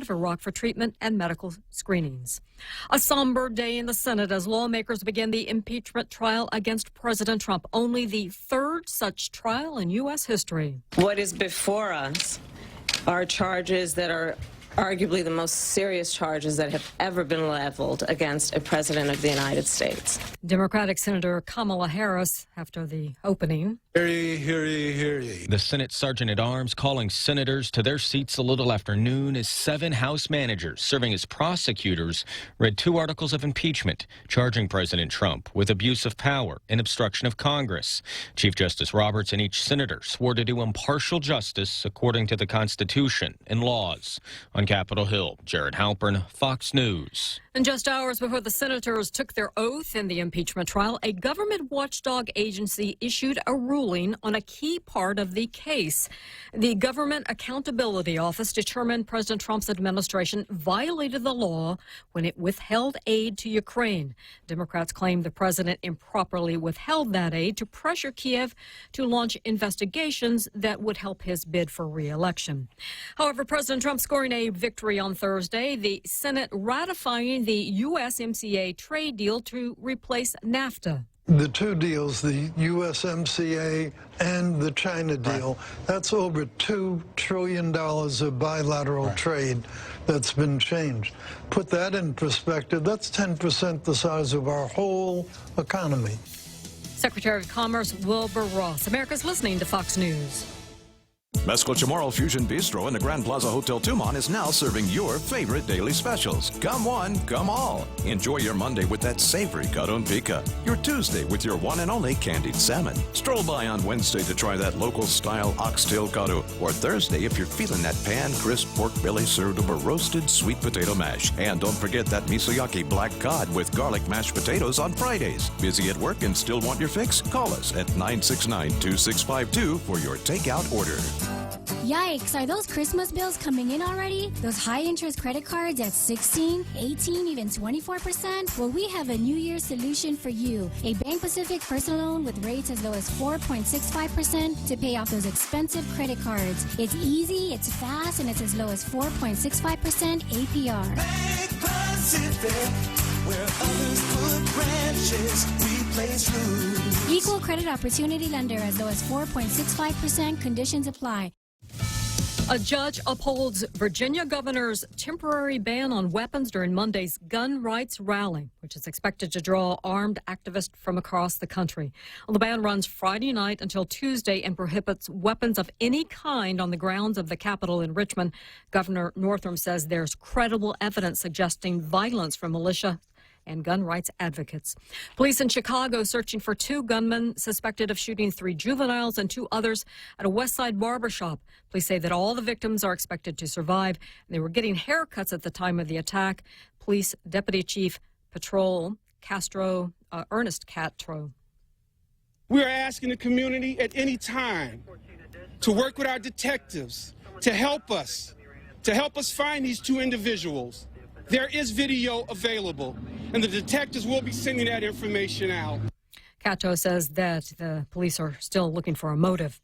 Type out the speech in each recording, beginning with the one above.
of Iraq for treatment and medical screenings. A somber day in the Senate as lawmakers begin the impeachment trial against President Trump, only the third such trial in U.S. history. What is before us are charges that are arguably the most serious charges that have ever been leveled against a president of the United States. Democratic Senator Kamala Harris, after the opening. Hear ye, hear ye, hear ye. The Senate Sergeant-at-Arms calling senators to their seats a little after noon as 7 House managers serving as prosecutors read 2 articles of impeachment charging President Trump with abuse of power and obstruction of Congress. Chief Justice Roberts and each senator swore to do impartial justice according to the Constitution and laws. On Capitol Hill, Jared Halpern, Fox News. And just hours before the senators took their oath in the impeachment trial, a government watchdog agency issued a ruling on a key part of the case. The Government Accountability Office determined President Trump's administration violated the law when it withheld aid to Ukraine. Democrats claim the president improperly withheld that aid to pressure Kiev to launch investigations that would help his bid for re-election. However, President Trump scoring a victory on Thursday, the Senate ratifying the USMCA trade deal to replace NAFTA. The 2 deals, the USMCA and the China deal, that's over $2 trillion of bilateral trade that's been changed. Put that in perspective, that's 10% the size of our whole economy. Secretary of Commerce Wilbur Ross. America's listening to Fox News. Mezcla Chamorro Fusion Bistro in the Grand Plaza Hotel Tumon is now serving your favorite daily specials. Come one, come all. Enjoy your Monday with that savory carón pica, your Tuesday with your one and only candied salmon. Stroll by on Wednesday to try that local-style oxtail caro, or Thursday if you're feeling that pan-crisp pork belly served over roasted sweet potato mash. And don't forget that misoyaki black cod with garlic mashed potatoes on Fridays. Busy at work and still want your fix? Call us at 969-2652 for your takeout order. Yikes, are those Christmas bills coming in already? Those high-interest credit cards at 16, 18, even 24%? Well, we have a New Year's solution for you. A Bank Pacific personal loan with rates as low as 4.65% to pay off those expensive credit cards. It's easy, it's fast, and it's as low as 4.65% APR. Bank Pacific, where others put branches, we place roots. Equal credit opportunity lender as low as 4.65%. Conditions apply. A judge upholds Virginia governor's temporary ban on weapons during Monday's gun rights rally, which is expected to draw armed activists from across the country. Well, the ban runs Friday night until Tuesday and prohibits weapons of any kind on the grounds of the Capitol in Richmond. Governor Northam says there's credible evidence suggesting violence from militia and gun rights advocates. Police in Chicago searching for 2 gunmen suspected of shooting 3 juveniles and 2 others at a West Side barbershop. Police say that all the victims are expected to survive. They were getting haircuts at the time of the attack. Police Deputy Chief Patrol Ernest Castro. We are asking the community at any time to work with our detectives to help us find these 2 individuals. There is video available, and the detectives will be sending that information out. Cato says that the police are still looking for a motive.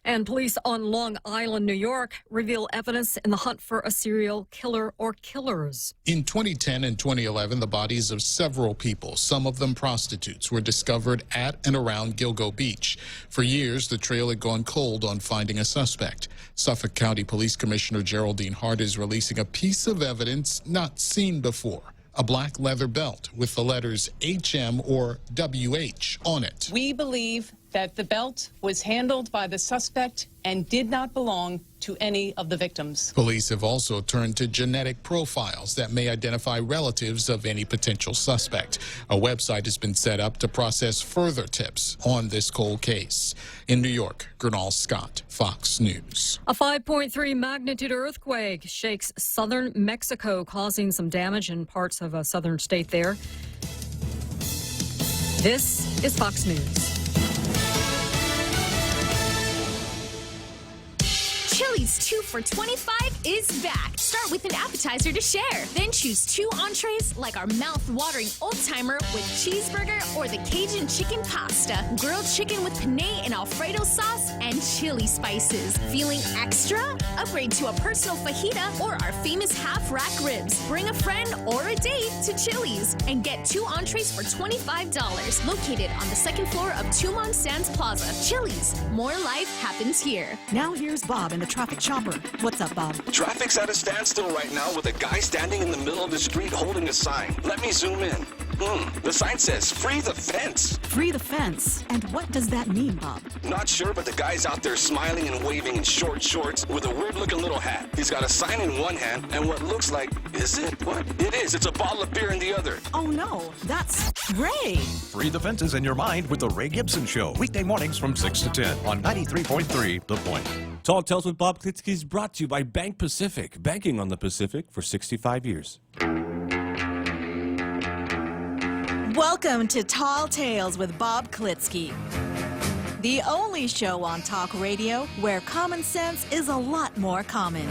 And police on Long Island, New York, reveal evidence in the hunt for a serial killer or killers. In 2010 and 2011, the bodies of several people, some of them prostitutes, were discovered at and around Gilgo Beach. For years, the trail had gone cold on finding a suspect. Suffolk County Police Commissioner Geraldine Hart is releasing a piece of evidence not seen before. A black leather belt with the letters HM or WH on it. We believe that the belt was handled by the suspect and did not belong to any of the victims. Police have also turned to genetic profiles that may identify relatives of any potential suspect. A website has been set up to process further tips on this cold case. In New York, Gernal Scott, Fox News. A 5.3 magnitude earthquake shakes southern Mexico, causing some damage in parts of a southern state there. This is Fox News. Chili's 2 for $25 is back. Start with an appetizer to share. Then choose 2 entrees like our mouth-watering old-timer with cheeseburger or the Cajun chicken pasta, grilled chicken with penne and Alfredo sauce, and chili spices. Feeling extra? Upgrade to a personal fajita or our famous half-rack ribs. Bring a friend or a date to Chili's and get 2 entrees for $25. Located on the second floor of Tumon Sands Plaza. Chili's. More life happens here. Now here's Bob in the traffic chopper. What's up, Bob? Traffic's at a standstill right now with a guy standing in the middle of the street holding a sign. Let me zoom in. The sign says, "Free the fence." Free the fence. And what does that mean, Bob? Not sure, but the guy's out there smiling and waving in short shorts with a weird-looking little hat. He's got a sign in one hand and what looks like, is it? What? It is. It's a bottle of beer in the other. Oh, no. That's Ray. Free the fences in your mind with The Ray Gibson Show. Weekday mornings from 6 to 10 on 93.3 The Point. Tall Tales with Bob Klitzkie is brought to you by Bank Pacific. Banking on the Pacific for 65 years. Welcome to Tall Tales with Bob Klitzkie, the only show on talk radio where common sense is a lot more common.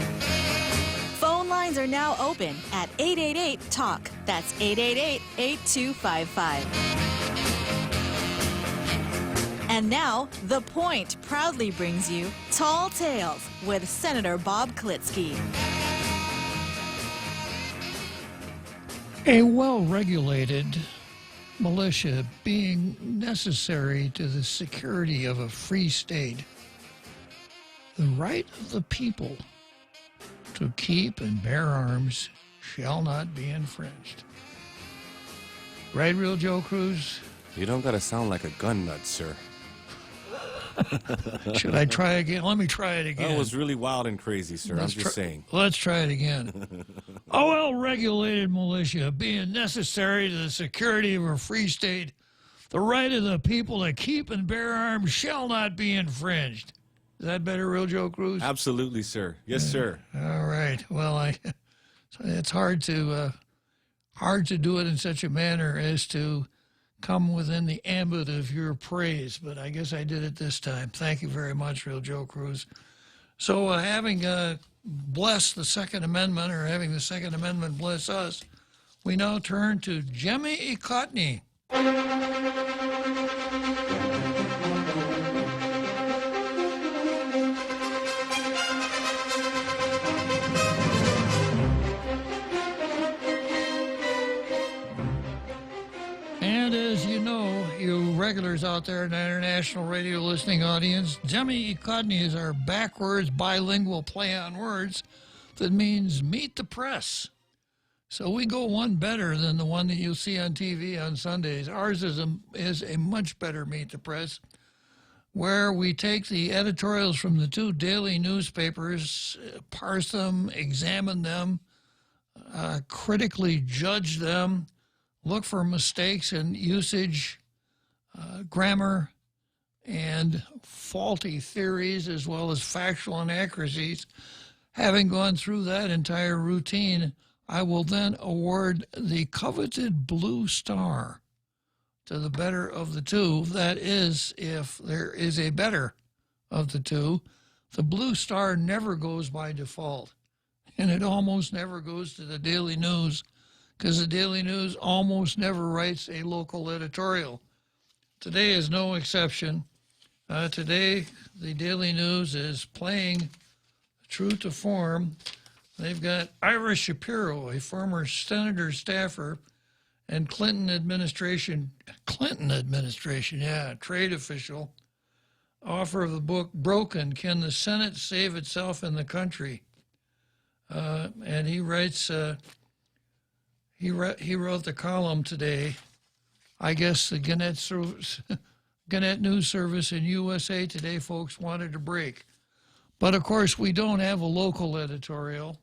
Phone lines are now open at 888-TALK. That's 888-8255. And now, The Point proudly brings you Tall Tales with Senator Bob Klitzkie. A well-regulated militia being necessary to the security of a free state, the right of the people to keep and bear arms shall not be infringed. Right, Real Joe Cruz? You don't gotta sound like a gun nut, sir. Should I try again? Let me try it again. That was really wild and crazy, sir. I'm just saying. Let's try it again. A well-regulated militia being necessary to the security of a free state, the right of the people to keep and bear arms shall not be infringed. Is that better, Real Joe Cruz? Absolutely, sir. Yes, sir. All right. Well, it's hard to do it in such a manner as to come within the ambit of your praise, but I guess I did it this time. Thank you very much, Real Joe Cruz. So having blessed the Second Amendment, or having the Second Amendment bless us, we now turn to Jemmy Ekotny. And as you know, you regulars out there in the international radio listening audience, Jemmy Ekotny is our backwards bilingual play on words that means meet the press. So we go one better than the one that you'll see on TV on Sundays. Ours is a much better meet the press, where we take the editorials from the 2 daily newspapers, parse them, examine them, critically judge them, look for mistakes in usage, grammar, and faulty theories, as well as factual inaccuracies. Having gone through that entire routine, I will then award the coveted blue star to the better of the 2. That is, if there is a better of the 2. The blue star never goes by default, and it almost never goes to the Daily News, because the Daily News almost never writes a local editorial. Today is no exception. Today, the Daily News is playing true to form. They've got Ira Shapiro, a former senator staffer and Clinton administration, trade official, author of the book Broken, Can the Senate Save Itself in the Country? And he writes... He wrote the column today. I guess the Gannett News Service in USA Today folks wanted to break. But, of course, we don't have a local editorial,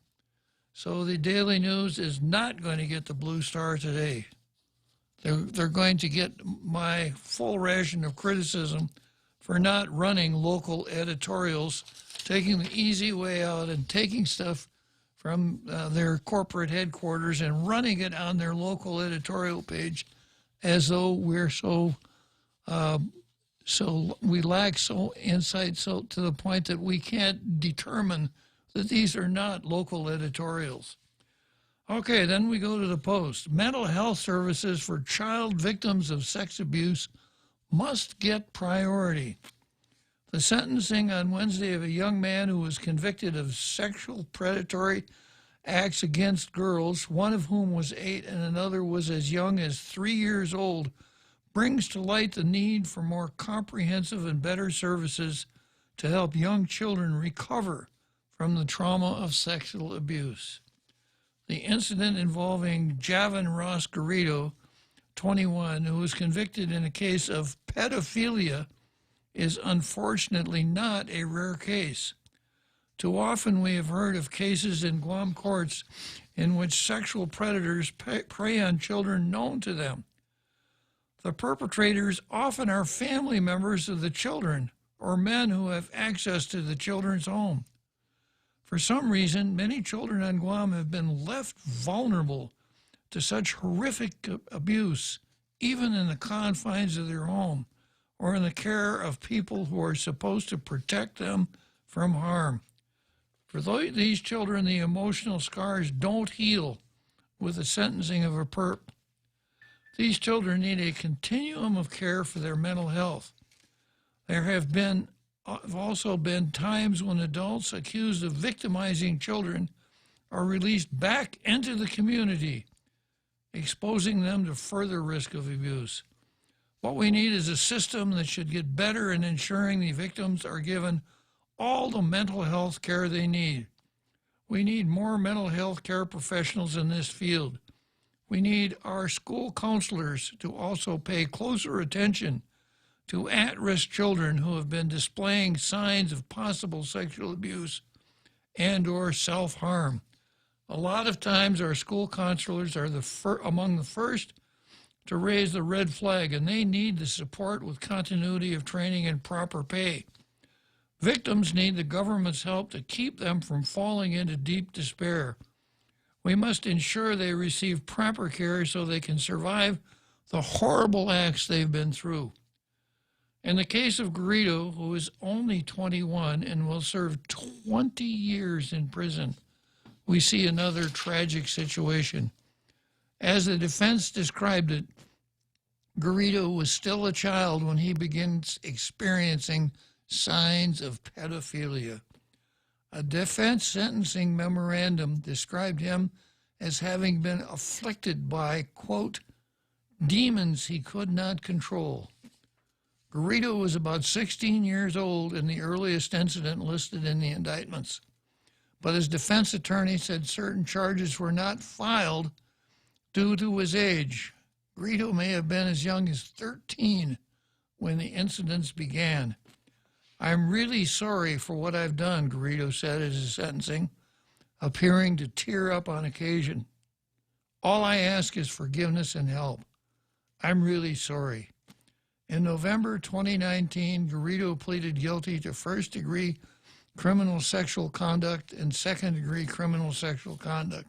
so the Daily News is not going to get the blue star today. They're going to get my full ration of criticism for not running local editorials, taking the easy way out and taking stuff from their corporate headquarters and running it on their local editorial page, as though we're so we lack insight to the point that we can't determine that these are not local editorials. Okay, then we go to the Post. Mental health services for child victims of sex abuse must get priority. The sentencing on Wednesday of a young man who was convicted of sexual predatory acts against girls, one of whom was 8 and another was as young as 3 years old, brings to light the need for more comprehensive and better services to help young children recover from the trauma of sexual abuse. The incident involving Javon Ross Garrido, 21, who was convicted in a case of pedophilia, is unfortunately not a rare case. Too often we have heard of cases in Guam courts in which sexual predators prey on children known to them. The perpetrators often are family members of the children or men who have access to the children's home. For some reason, many children on Guam have been left vulnerable to such horrific abuse, even in the confines of their home or in the care of people who are supposed to protect them from harm. For these children, the emotional scars don't heal with the sentencing of a perp. These children need a continuum of care for their mental health. There have also been times when adults accused of victimizing children are released back into the community, exposing them to further risk of abuse. What we need is a system that should get better in ensuring the victims are given all the mental health care they need. We need more mental health care professionals in this field. We need our school counselors to also pay closer attention to at-risk children who have been displaying signs of possible sexual abuse and or self-harm. A lot of times our school counselors are among the first to raise the red flag, and they need the support with continuity of training and proper pay. Victims need the government's help to keep them from falling into deep despair. We must ensure they receive proper care so they can survive the horrible acts they've been through. In the case of Garrido, who is only 21 and will serve 20 years in prison, we see another tragic situation. As the defense described it, Garrido was still a child when he begins experiencing signs of pedophilia. A defense sentencing memorandum described him as having been afflicted by, quote, demons he could not control. Garrido was about 16 years old in the earliest incident listed in the indictments, but his defense attorney said certain charges were not filed due to his age. Garrido may have been as young as 13 when the incidents began. I'm really sorry for what I've done, Garrido said at his sentencing, appearing to tear up on occasion. All I ask is forgiveness and help. I'm really sorry. In November 2019, Garrido pleaded guilty to first-degree criminal sexual conduct and second-degree criminal sexual conduct.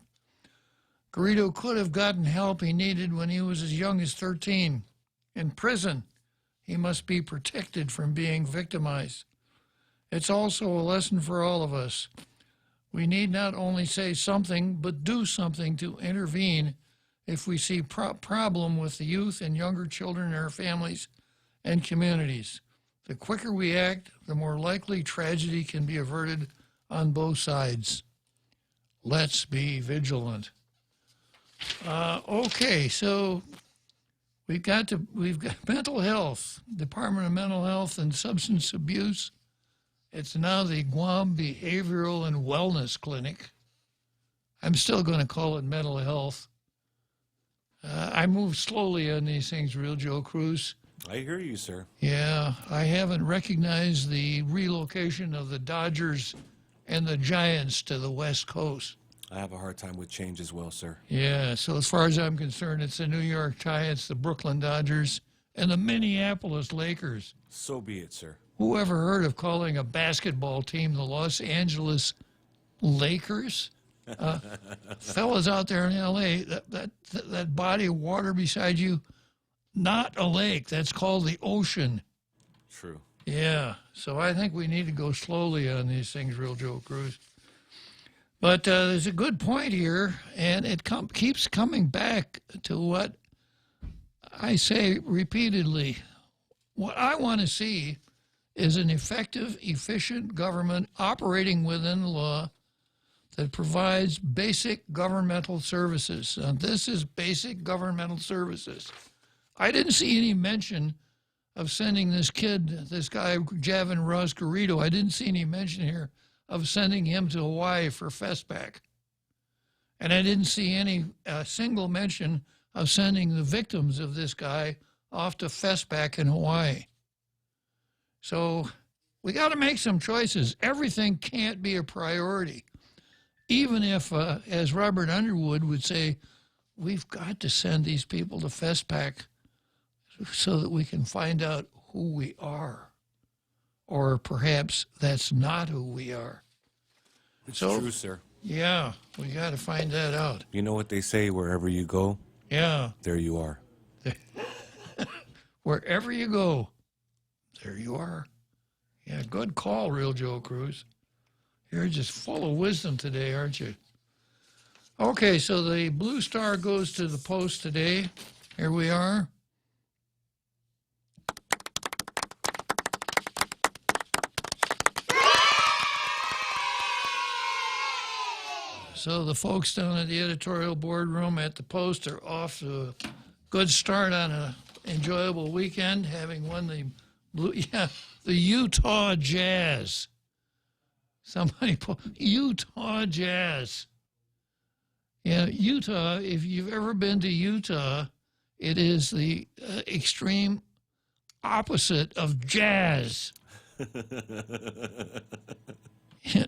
Garrido could have gotten help he needed when he was as young as 13. In prison, he must be protected from being victimized. It's also a lesson for all of us. We need not only say something, but do something to intervene if we see problem with the youth and younger children in our families and communities. The quicker we act, the more likely tragedy can be averted on both sides. Let's be vigilant. Okay, so we've got mental health, Department of Mental Health and Substance Abuse. It's now the Guam Behavioral and Wellness Clinic. I'm still going to call it mental health. I move slowly on these things, Real Joe Cruz. I hear you, sir. Yeah, I haven't recognized the relocation of the Dodgers and the Giants to the West Coast. I have a hard time with change as well, sir. Yeah, so as far as I'm concerned, it's the New York Giants, the Brooklyn Dodgers, and the Minneapolis Lakers. So be it, sir. Who ever heard of calling a basketball team the Los Angeles Lakers? Fellas out there in L.A., that body of water beside you, not a lake. That's called the ocean. True. Yeah, so I think we need to go slowly on these things, Real Joe Cruz. But there's a good point here, and it keeps coming back to what I say repeatedly. What I want to see is an effective, efficient government operating within the law that provides basic governmental services. And this is basic governmental services. I didn't see any mention of sending this guy, Javin Roscarito, I didn't see any mention here of sending him to Hawaii for FESPAC. And I didn't see any single mention of sending the victims of this guy off to FESPAC in Hawaii. So we got to make some choices. Everything can't be a priority. Even if, as Robert Underwood would say, we've got to send these people to FESPAC so that we can find out who we are. Or perhaps that's not who we are. It's true, sir. Yeah, we got to find that out. You know what they say, wherever you go, yeah, there you are. Wherever you go, there you are. Yeah, good call, Real Joe Cruz. You're just full of wisdom today, aren't you? Okay, so the Blue Star goes to the Post today. Here we are. So the folks down at the editorial boardroom at the Post are off to a good start on an enjoyable weekend, having won the the Utah Jazz. Somebody put Utah Jazz. Yeah, Utah, if you've ever been to Utah, it is the extreme opposite of jazz.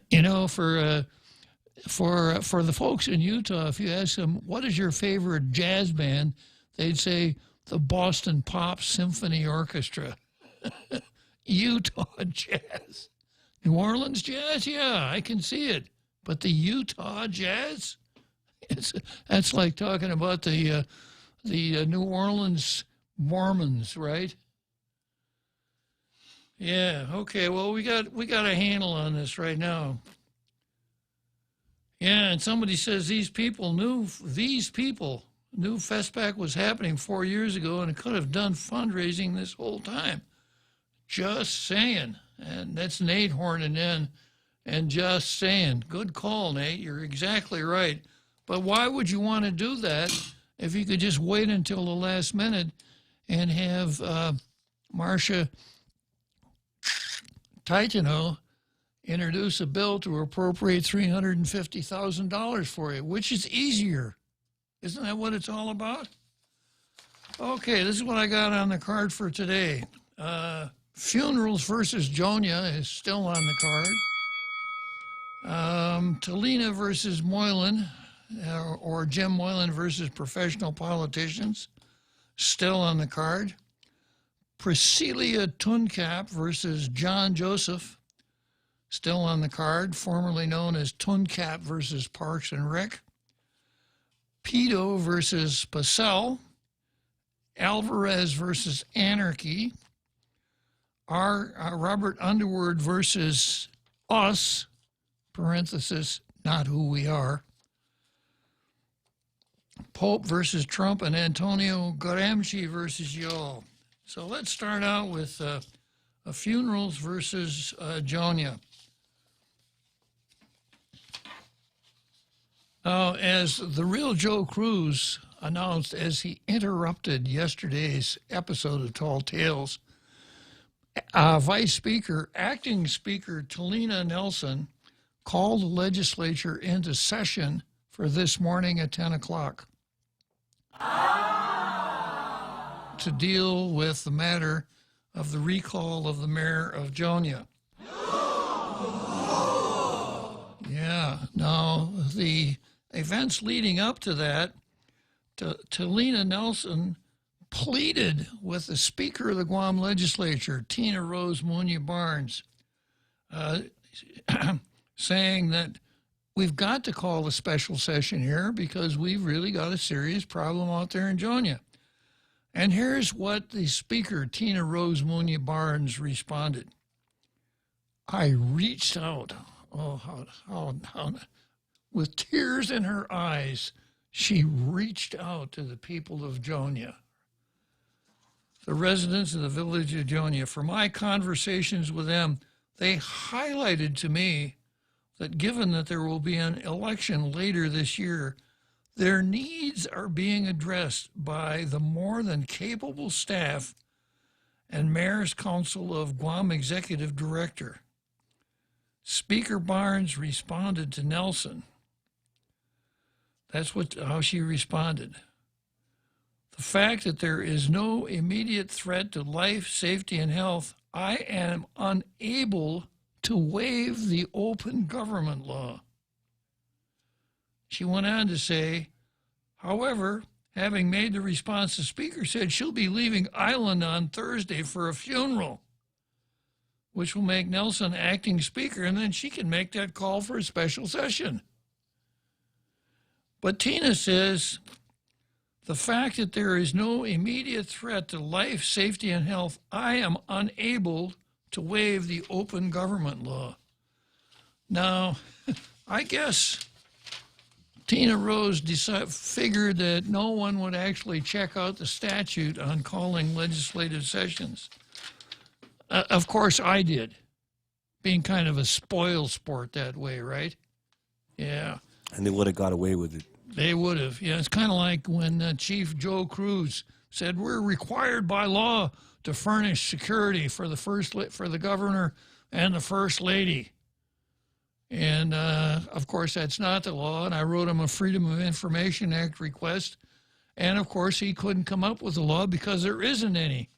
You know, for the folks in Utah, if you ask them, what is your favorite jazz band, they'd say the Boston Pop Symphony Orchestra. Utah Jazz. New Orleans Jazz? Yeah, I can see it. But the Utah Jazz? That's like talking about the New Orleans Mormons, right? Yeah, okay, well, we got a handle on this right now. Yeah, and somebody says these people knew FESPAC was happening 4 years ago and could have done fundraising this whole time. Just saying. And that's Nate horning in and just saying. Good call, Nate. You're exactly right. But why would you want to do that if you could just wait until the last minute and have Marcia Titano introduce a bill to appropriate $350,000 for you, which is easier. Isn't that what it's all about? Okay, this is what I got on the card for today. Funerals versus Jonia is still on the card. Talina versus Moylan, or Jim Moylan versus professional politicians, still on the card. Priscilla Tuncap versus John Joseph, still on the card, formerly known as Tuncap versus Parks and Rec. Pito versus Pacell. Alvarez versus Anarchy. Robert Underwood versus Us, parenthesis, not who we are. Pope versus Trump, and Antonio Gramsci versus y'all. So let's start out with funerals versus Jonia. As the Real Joe Cruz announced as he interrupted yesterday's episode of Tall Tales, Acting Speaker Talina Nelson called the legislature into session for this morning at 10 o'clock to deal with the matter of the recall of the mayor of Jonia. Yeah, now the events leading up to that, Talina Nelson pleaded with the Speaker of the Guam Legislature, Tina Rose Munya Barnes, saying that we've got to call a special session here because we've really got a serious problem out there in Jonia. And here's what the Speaker, Tina Rose Munya Barnes, responded. I reached out, with tears in her eyes, she reached out to the people of Jonia. the residents of the village of Jonia. For my conversations with them, they highlighted to me that given that there will be an election later this year, their needs are being addressed by the more than capable staff and Mayor's Council of Guam Executive Director. Speaker Barnes responded to Nelson. That's how she responded. The fact that there is no immediate threat to life, safety, and health, I am unable to waive the open government law. She went on to say, however, having made the response, the Speaker said she'll be leaving Island on Thursday for a funeral, which will make Nelson acting Speaker, and then she can make that call for a special session. But Tina says, the fact that there is no immediate threat to life, safety, and health, I am unable to waive the open government law. Now, I guess Tina Rose figured that no one would actually check out the statute on calling legislative sessions. Of course, I did, being kind of a spoil sport that way, right? Yeah. And they would have got away with it. They would have. Yeah, it's kind of like when Chief Joe Cruz said, we're required by law to furnish security for the governor and the first lady. And, of course, that's not the law, and I wrote him a Freedom of Information Act request, and, of course, he couldn't come up with a law because there isn't any.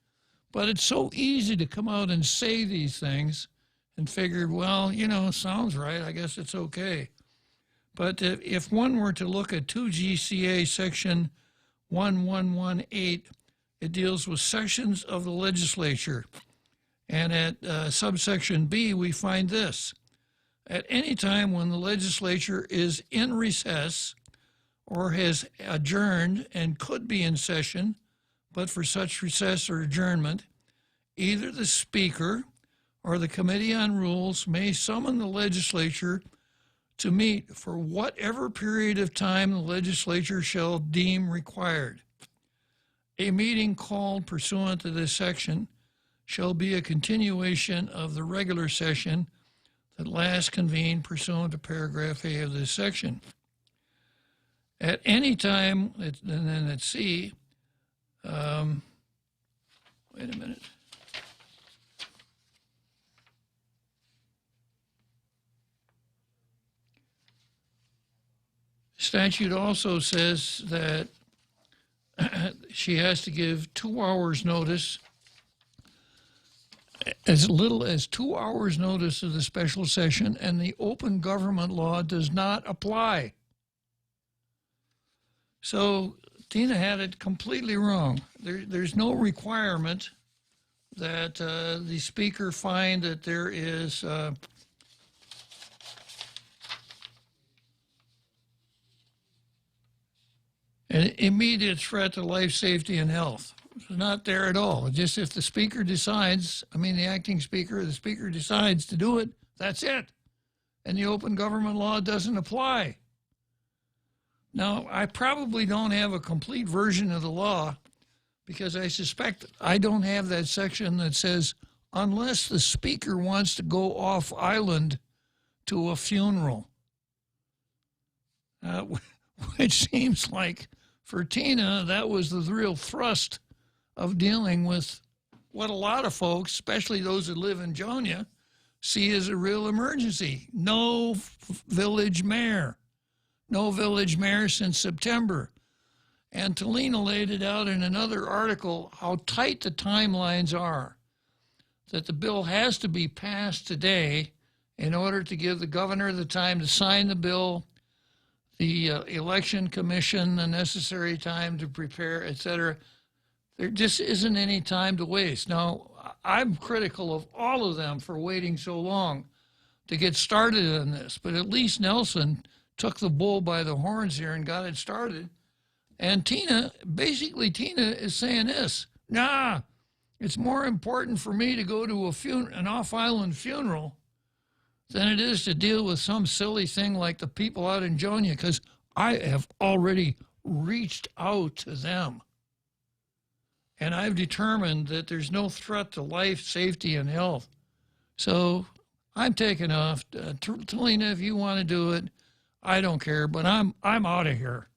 But it's so easy to come out and say these things and figured, well, you know, sounds right, I guess it's okay. But if one were to look at 2 GCA section 1118, it deals with sections of the legislature. And at subsection B, we find this. At any time when the legislature is in recess or has adjourned and could be in session, but for such recess or adjournment, either the Speaker or the Committee on Rules may summon the legislature to meet for whatever period of time the legislature shall deem required. A meeting called pursuant to this section shall be a continuation of the regular session that last convened pursuant to paragraph A of this section. At any time, and then at C, wait a minute. Statute also says that she has to give 2 hours notice, as little as 2 hours notice of the special session, and the open government law does not apply. So Tina had it completely wrong. There's no requirement that the Speaker find that there is an immediate threat to life, safety, and health. It's not there at all. It's just if the Speaker decides, the acting Speaker, the Speaker decides to do it, that's it. And the open government law doesn't apply. Now, I probably don't have a complete version of the law because I suspect I don't have that section that says, unless the Speaker wants to go off island to a funeral. Which seems like for Tina, that was the real thrust of dealing with what a lot of folks, especially those that live in Jonia, see as a real emergency. No village mayor. No village mayor since September. And Talina laid it out in another article how tight the timelines are, that the bill has to be passed today in order to give the governor the time to sign the bill, the election commission the necessary time to prepare, etc. There just isn't any time to waste. Now, I'm critical of all of them for waiting so long to get started on this, but at least Nelson took the bull by the horns here and got it started. And Tina is saying this, nah, it's more important for me to go to an off-island funeral than it is to deal with some silly thing like the people out in Jonia, because I have already reached out to them. And I've determined that there's no threat to life, safety, and health. So I'm taking off. Talina, if you want to do it, I don't care, but I'm out of here.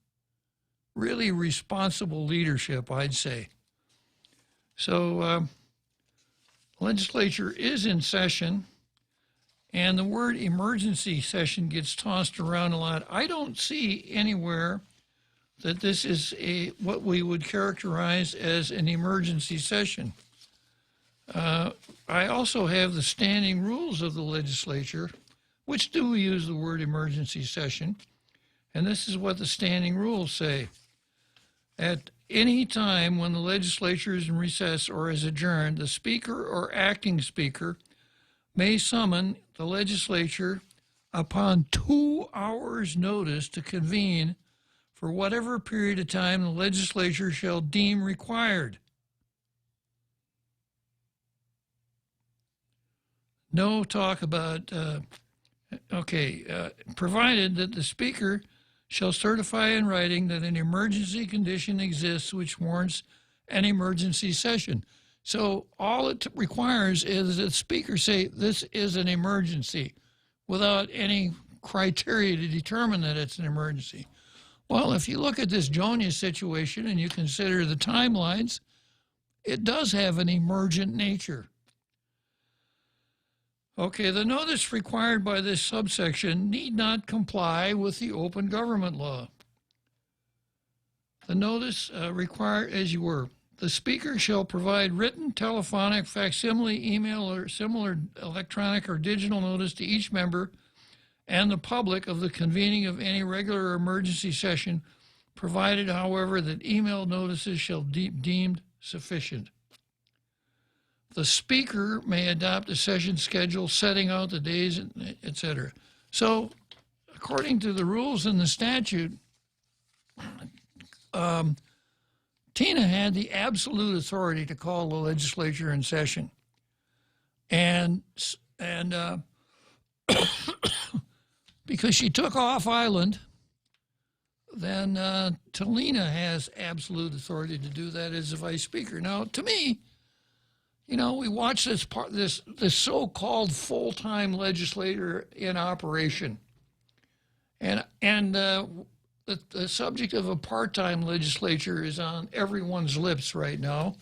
Really responsible leadership, I'd say. So legislature is in session, and the word emergency session gets tossed around a lot. I don't see anywhere that this is what we would characterize as an emergency session. I also have the standing rules of the legislature, which do use the word emergency session, and this is what the standing rules say. At any time when the legislature is in recess or is adjourned, the speaker or acting speaker may summon the legislature upon 2 hours' notice to convene for whatever period of time the legislature shall deem required. No talk about, provided that the speaker shall certify in writing that an emergency condition exists which warrants an emergency session. So all it requires is that the speaker say this is an emergency without any criteria to determine that it's an emergency. Well, if you look at this Jonia situation and you consider the timelines, it does have an emergent nature. Okay, the notice required by this subsection need not comply with the open government law. The notice required, as you were, the speaker shall provide written, telephonic, facsimile, email, or similar electronic or digital notice to each member and the public of the convening of any regular or emergency session, provided, however, that email notices shall be deemed sufficient. The speaker may adopt a session schedule setting out the days, etc. So, according to the rules in the statute, Tina had the absolute authority to call the legislature in session. And because she took off island, then Talina has absolute authority to do that as the vice speaker. Now, to me, you know, we watch this so-called full-time legislator in operation, and the subject of a part-time legislature is on everyone's lips right now,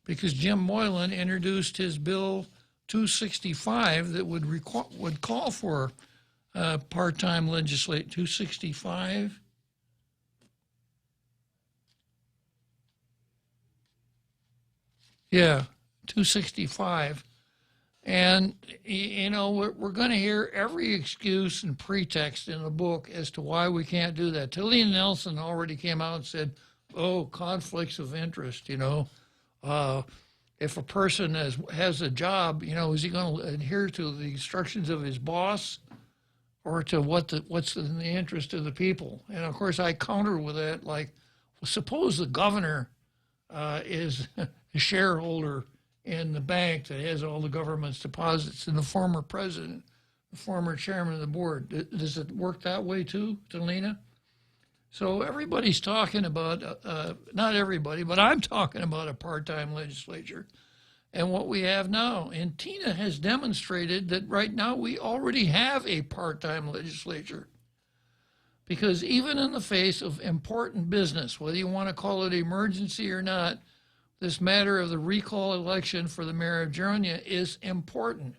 because Jim Moylan introduced his bill 265 that would call for part-time legislature. 265. Yeah. 265, and you know we're going to hear every excuse and pretext in the book as to why we can't do that. Talina Nelson already came out and said, "Oh, conflicts of interest. You know, if a person has a job, you know, is he going to adhere to the instructions of his boss, or to what's in the interest of the people?" And of course, I counter with that, like, well, suppose the governor is a shareholder in the bank that has all the government's deposits, and the former president, the former chairman of the board. Does it work that way too, Talina? So everybody's talking about, not everybody, but I'm talking about a part-time legislature and what we have now. And Tina has demonstrated that right now we already have a part-time legislature. Because even in the face of important business, whether you want to call it emergency or not, this matter of the recall election for the mayor of Jonia is important.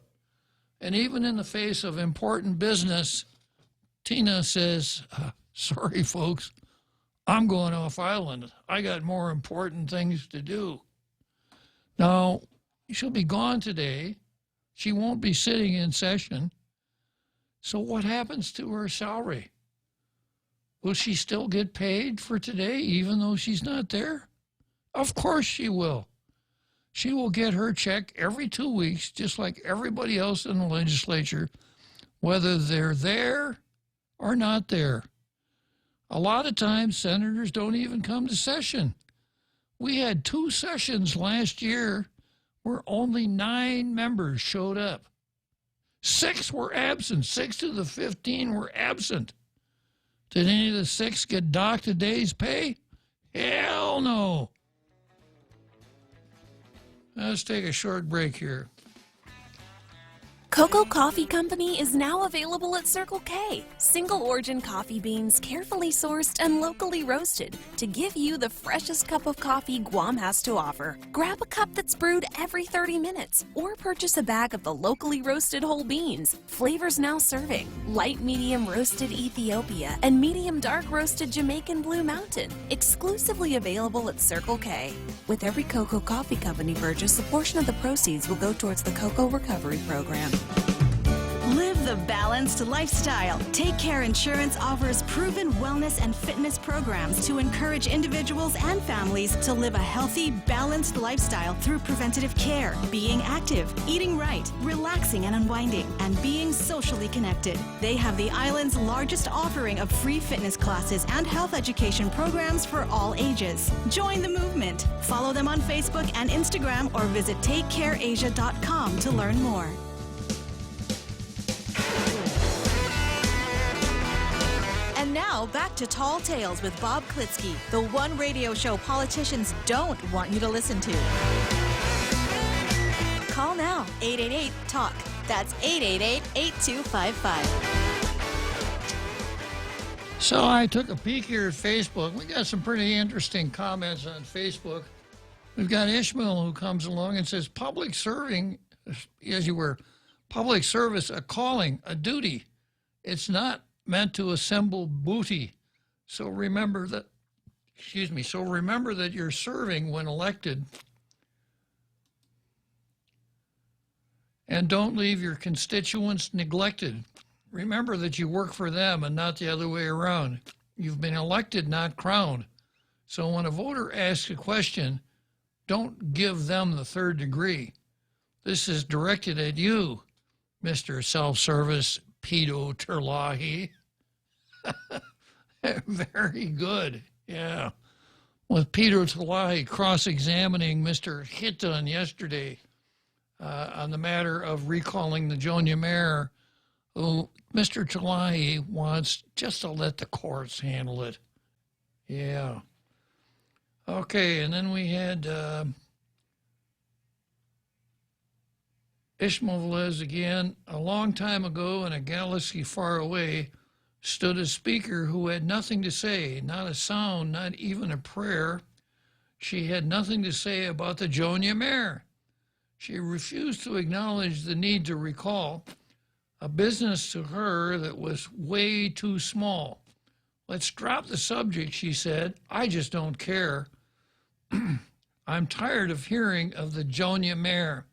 And even in the face of important business, Tina says, sorry, folks, I'm going off island. I got more important things to do. Now, she'll be gone today. She won't be sitting in session. So what happens to her salary? Will she still get paid for today, even though she's not there? Of course she will. She will get her check every 2 weeks, just like everybody else in the legislature, whether they're there or not there. A lot of times, senators don't even come to session. We had 2 sessions last year where only 9 members showed up. 6 were absent. 6 of the 15 were absent. Did any of the 6 get docked a day's pay? Hell no. Let's take a short break here. Cocoa Coffee Company is now available at Circle K. Single origin coffee beans carefully sourced and locally roasted to give you the freshest cup of coffee Guam has to offer. Grab a cup that's brewed every 30 minutes or purchase a bag of the locally roasted whole beans. Flavors now serving: light medium roasted Ethiopia and medium dark roasted Jamaican Blue Mountain. Exclusively available at Circle K. With every Cocoa Coffee Company purchase, a portion of the proceeds will go towards the Cocoa Recovery Program. Live the balanced lifestyle. Take Care Insurance offers proven wellness and fitness programs to encourage individuals and families to live a healthy, balanced lifestyle through preventative care, being active, eating right, relaxing and unwinding, and being socially connected. They have the island's largest offering of free fitness classes and health education programs for all ages. Join the movement. Follow them on Facebook and Instagram or visit takecareasia.com to learn more. And now, back to Tall Tales with Bob Klitzkie, the one radio show politicians don't want you to listen to. Call now, 888-TALK. That's 888-8255. So I took a peek here at Facebook. We got some pretty interesting comments on Facebook. We've got Ishmael who comes along and says, public service, a calling, a duty. It's not meant to assemble booty. So remember that you're serving when elected. And don't leave your constituents neglected. Remember that you work for them and not the other way around. You've been elected, not crowned. So when a voter asks a question, don't give them the third degree. This is directed at you, Mr. Self-Service Pedo Terlahi. Very good. Yeah. With Peter Terlahi cross-examining Mr. Hitton yesterday on the matter of recalling the Jonia mayor, who Mr. Terlahi wants just to let the courts handle it. Yeah. Okay, and then we had Ishmael Velez again. A long time ago in a galaxy far away stood a speaker who had nothing to say, not a sound, not even a prayer. She had nothing to say about the Jonia mayor. She refused to acknowledge the need to recall a business to her that was way too small. Let's drop the subject, she said. I just don't care. I'm tired of hearing of the Jonia mayor.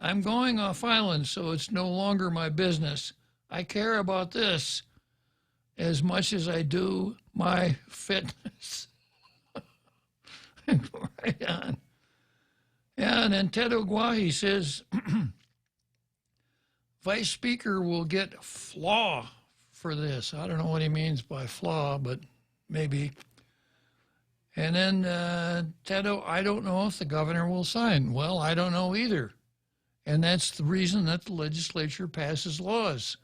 I'm going off island, so it's no longer my business. I care about this as much as I do my fitness. Right on. Yeah, and then Ted Oguahi says, Vice Speaker will get flaw for this. I don't know what he means by flaw, but maybe. And then Tedo, I don't know if the governor will sign. Well, I don't know either. And that's the reason that the legislature passes laws.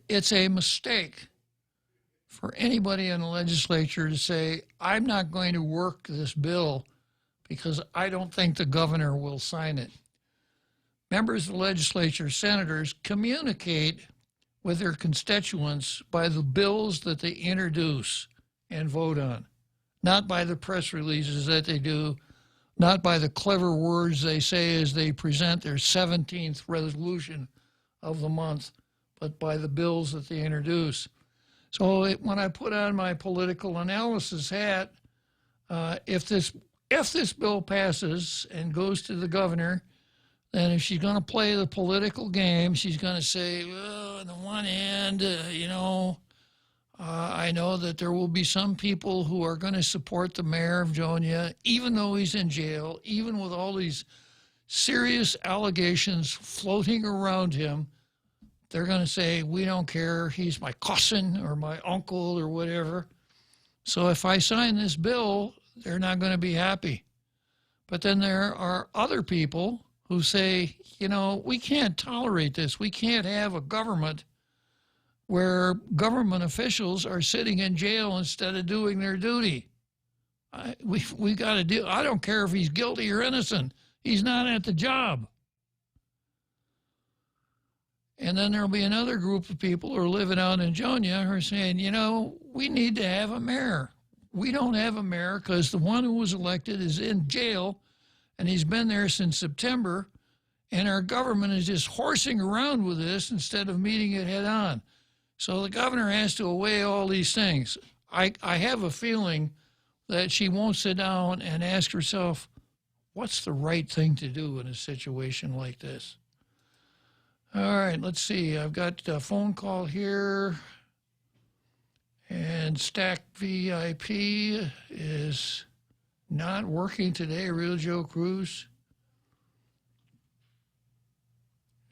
It's a mistake for anybody in the legislature to say, I'm not going to work this bill because I don't think the governor will sign it. Members of the legislature, senators, communicate with their constituents by the bills that they introduce and vote on, not by the press releases that they do, not by the clever words they say as they present their 17th resolution of the month, but by the bills that they introduce. So when I put on my political analysis hat, if this bill passes and goes to the governor, then if she's going to play the political game, she's going to say, well, on the one hand, I know that there will be some people who are going to support the mayor of Jonia, even though he's in jail, even with all these serious allegations floating around him. They're going to say, we don't care, he's my cousin or my uncle or whatever. So if I sign this bill, they're not going to be happy. But then there are other people who say, we can't tolerate this. We can't have a government where government officials are sitting in jail instead of doing their duty. We got to do. I don't care if he's guilty or innocent. He's not at the job. And then there'll be another group of people who are living out in Jonia who are saying, you know, we need to have a mayor. We don't have a mayor because the one who was elected is in jail, and he's been there since September, and our government is just horsing around with this instead of meeting it head on. So the governor has to weigh all these things. I have a feeling that she won't sit down and ask herself, what's the right thing to do in a situation like this? All right, let's see. I've got a phone call here. And Stack VIP is not working today, Real Joe Cruz.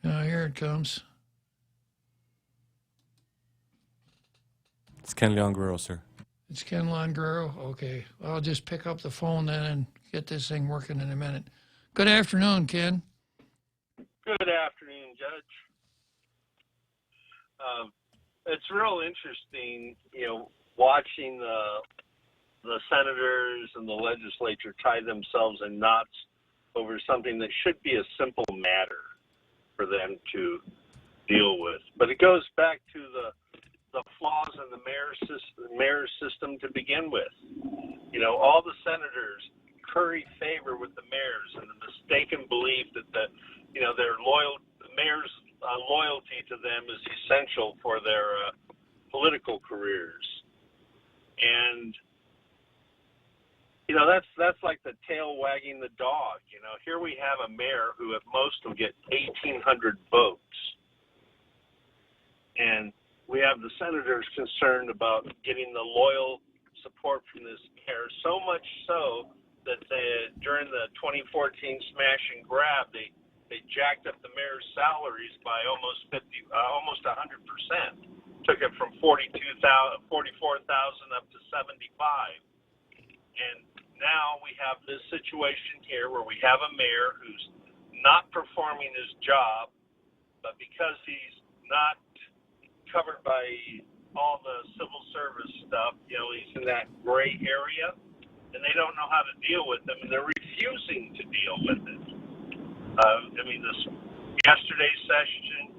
Now here it comes. It's Ken Leon Guerrero, sir. It's Ken Longuero? Okay. I'll just pick up the phone then and get this thing working in a minute. Good afternoon, Ken. Good afternoon, Judge. It's real interesting, you know, watching the senators and the legislature tie themselves in knots over something that should be a simple matter for them to deal with. But it goes back to the flaws in the mayor's system to begin with. You know, all the senators curry favor with the mayors, and the mistaken belief that the mayor's loyalty to them is essential for their political careers. And you know, that's like the tail wagging the dog. You know, here we have a mayor who at most will get 1,800 votes, and we have the senators concerned about getting the loyal support from this mayor, so much so that during the 2014 smash and grab, they jacked up the mayor's salaries by almost 100%. Took it from 44,000 up to 75. And now we have this situation here where we have a mayor who's not performing his job, but because he's not covered by all the civil service stuff, you know, he's in that gray area, and they don't know how to deal with him, and they're refusing to deal with it. I mean, this yesterday's session,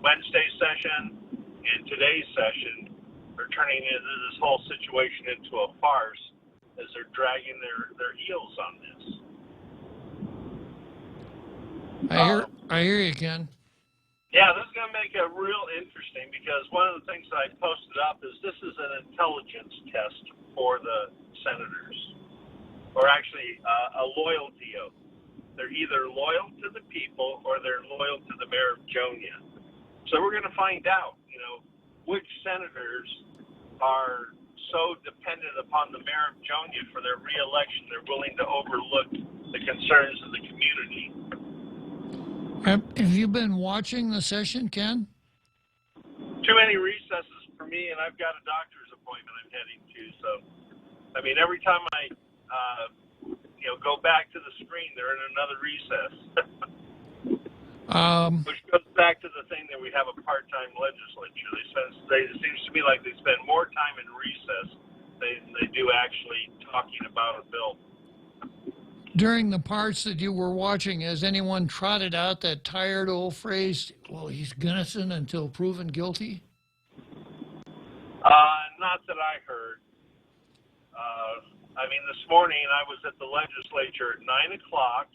Wednesday session, and today's session are turning this whole situation into a farce as they're dragging their heels on this. I hear you, Ken. Yeah, this is going to make it real interesting because one of the things that I posted up is this is an intelligence test for the senators, or actually a loyalty oath. They're either loyal to the people or they're loyal to the mayor of Jonia. So we're going to find out, you know, which senators are so dependent upon the mayor of Jonia for their reelection they're willing to overlook the concerns of the community. Have you been watching the session, Ken? Too many recesses for me, and I've got a doctor's appointment I'm heading to. So, I mean, every time I go back to the screen, they're in another recess. Which goes back to the thing that we have a part-time legislature. It seems to me like they spend more time in recess than they do actually talking about a bill. During the parts that you were watching, has anyone trotted out that tired old phrase, well, he's innocent until proven guilty? Not that I heard. I mean, this morning I was at the legislature at 9 o'clock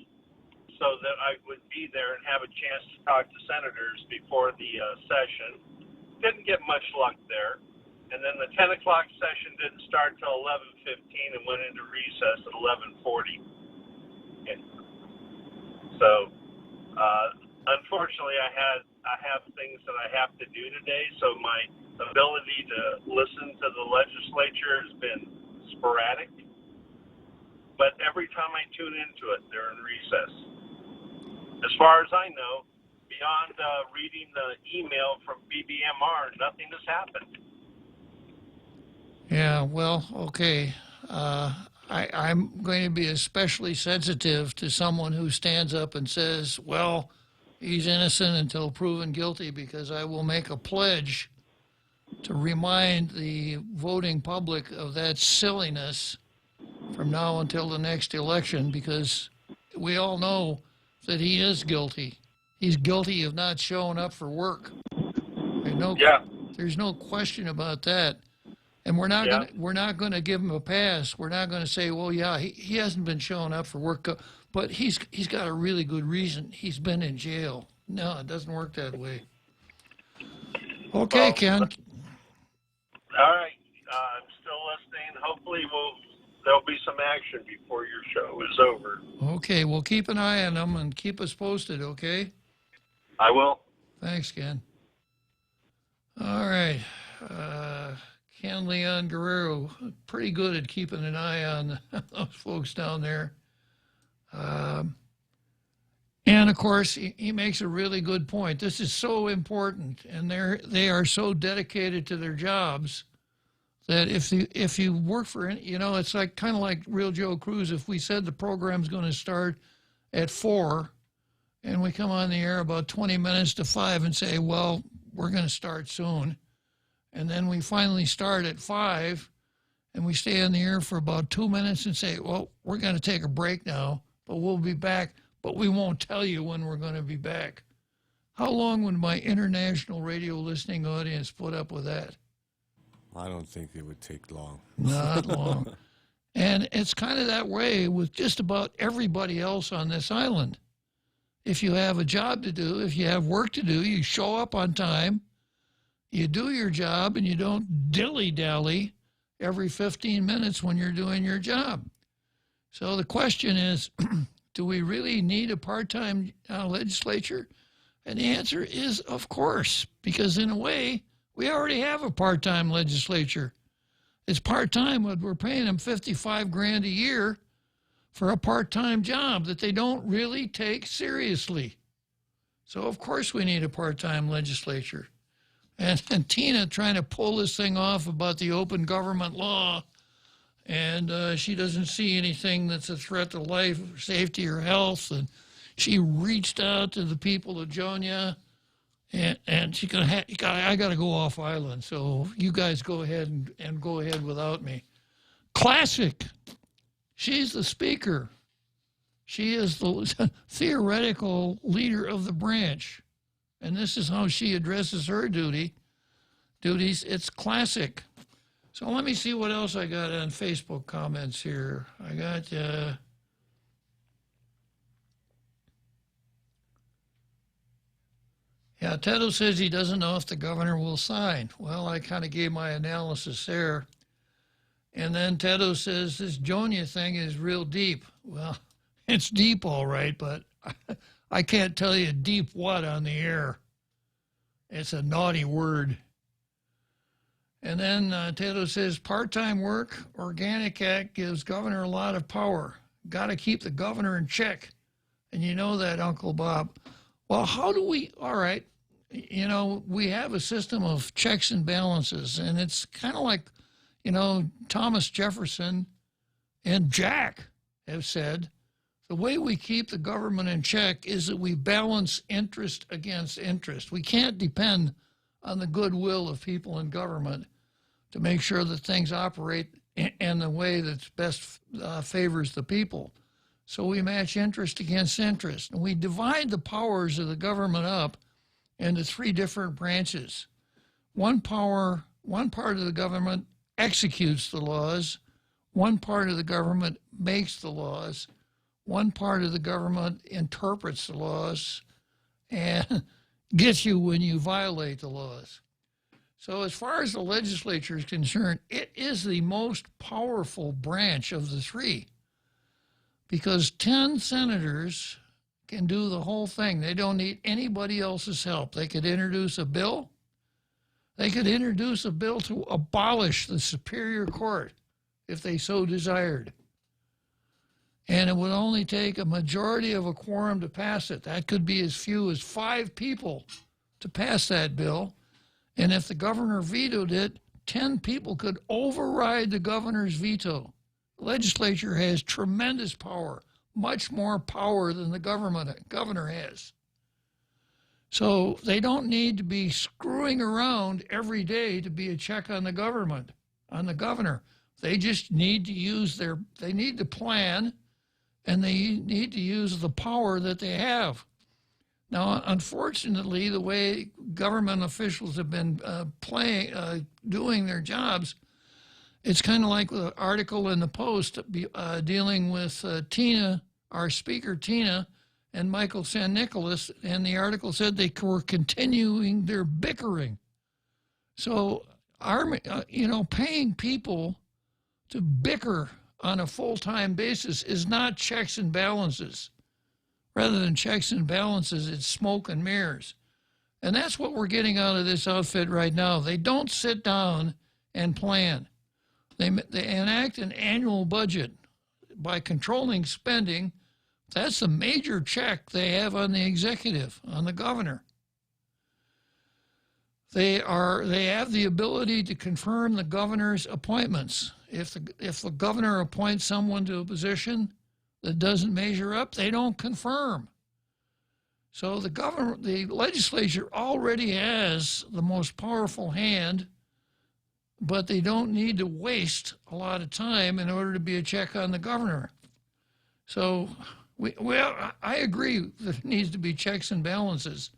so that I would be there and have a chance to talk to senators before the session. Didn't get much luck there. And then the 10 o'clock session didn't start till 11:15 and went into recess at 11:40. So, unfortunately, I have things that I have to do today, so my ability to listen to the legislature has been sporadic. But every time I tune into it, they're in recess. As far as I know, beyond reading the email from BBMR, nothing has happened. Yeah, well, okay. I'm going to be especially sensitive to someone who stands up and says, well, he's innocent until proven guilty, because I will make a pledge to remind the voting public of that silliness from now until the next election, because we all know that he is guilty. He's guilty of not showing up for work. There's no question about that. And we're not going to give him a pass. We're not going to say, well, yeah, he hasn't been showing up for work, but he's got a really good reason. He's been in jail. No, it doesn't work that way. Okay, well, Ken. All right, I'm still listening. Hopefully, there'll be some action before your show is over. Okay, we'll keep an eye on them and keep us posted. Okay. I will. Thanks, Ken. All right. Ken Leon Guerrero, pretty good at keeping an eye on those folks down there. And of course, he makes a really good point. This is so important, and they are so dedicated to their jobs that if you work for, it's like kind of like Real Joe Cruz. If we said the program's going to start at 4, and we come on the air about 20 minutes to 5 and say, well, we're going to start soon. And then we finally start at 5, and we stay on the air for about 2 minutes and say, well, we're going to take a break now, but we'll be back. But we won't tell you when we're going to be back. How long would my international radio listening audience put up with that? I don't think it would take long. Not long. And it's kind of that way with just about everybody else on this island. If you have a job to do, if you have work to do, you show up on time, you do your job, and you don't dilly-dally every 15 minutes when you're doing your job. So the question is, do we really need a part-time legislature? And the answer is, of course, because in a way, we already have a part-time legislature. It's part-time, but we're paying them $55,000 a year for a part-time job that they don't really take seriously. So, of course, we need a part-time legislature. And Tina trying to pull this thing off about the open government law, and she doesn't see anything that's a threat to life, or safety, or health. And she reached out to the people of Jonia, and she I got to go off island, so you guys go ahead and go ahead without me. Classic. She's the speaker. She is the theoretical leader of the branch. And this is how she addresses her duties. It's classic. So let me see what else I got on Facebook comments here. I got, yeah, Tedo says he doesn't know if the governor will sign. Well, I kind of gave my analysis there. And then Tedo says this Jonia thing is real deep. Well, it's deep, all right, but I can't tell you deep what on the air. It's a naughty word. And then Tedo says part-time work, Organic Act gives governor a lot of power. Got to keep the governor in check. And you know that, Uncle Bob. Well, how do we, all right, we have a system of checks and balances, and it's kind of like, Thomas Jefferson and Jack have said, the way we keep the government in check is that we balance interest against interest. We can't depend on the goodwill of people in government to make sure that things operate in the way that best favors the people. So we match interest against interest. And we divide the powers of the government up into 3 different branches. One part of the government executes the laws. One part of the government makes the laws. One part of the government interprets the laws and gets you when you violate the laws. So as far as the legislature is concerned, it is the most powerful branch of the 3 because 10 senators can do the whole thing. They don't need anybody else's help. They could introduce a bill. They could introduce a bill to abolish the Superior Court if they so desired. And it would only take a majority of a quorum to pass it. That could be as few as 5 people to pass that bill. And if the governor vetoed it, 10 people could override the governor's veto. The legislature has tremendous power, much more power than the governor has. So they don't need to be screwing around every day to be a check on the governor. They just need to they need to plan and they need to use the power that they have. Now, unfortunately, the way government officials have been doing their jobs, it's kind of like the article in the Post dealing with Tina, our speaker Tina, and Michael San Nicolas, and the article said they were continuing their bickering. So, paying people to bicker on a full-time basis is not checks and balances. Rather than checks and balances, it's smoke and mirrors. And that's what we're getting out of this outfit right now. They don't sit down and plan. They enact an annual budget by controlling spending. That's a major check they have on the executive, on the governor. They have the ability to confirm the governor's appointments. If the governor appoints someone to a position that doesn't measure up, they don't confirm. So the legislature already has the most powerful hand, but they don't need to waste a lot of time in order to be a check on the governor. So, I agree that there needs to be checks and balances,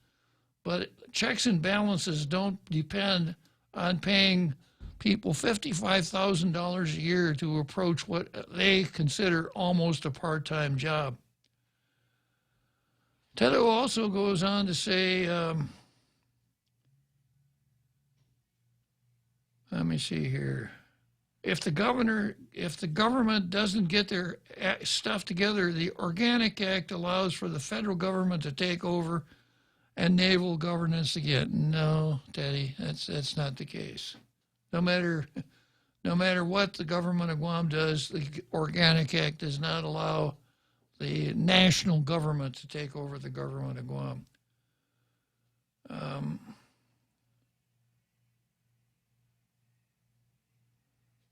but checks and balances don't depend on paying people $55,000 a year to approach what they consider almost a part-time job. Tedo also goes on to say, let me see here. If the government doesn't get their stuff together, the Organic Act allows for the federal government to take over and naval governance again. No, Teddy, that's not the case. No matter what the government of Guam does, the Organic Act does not allow the national government to take over the government of Guam.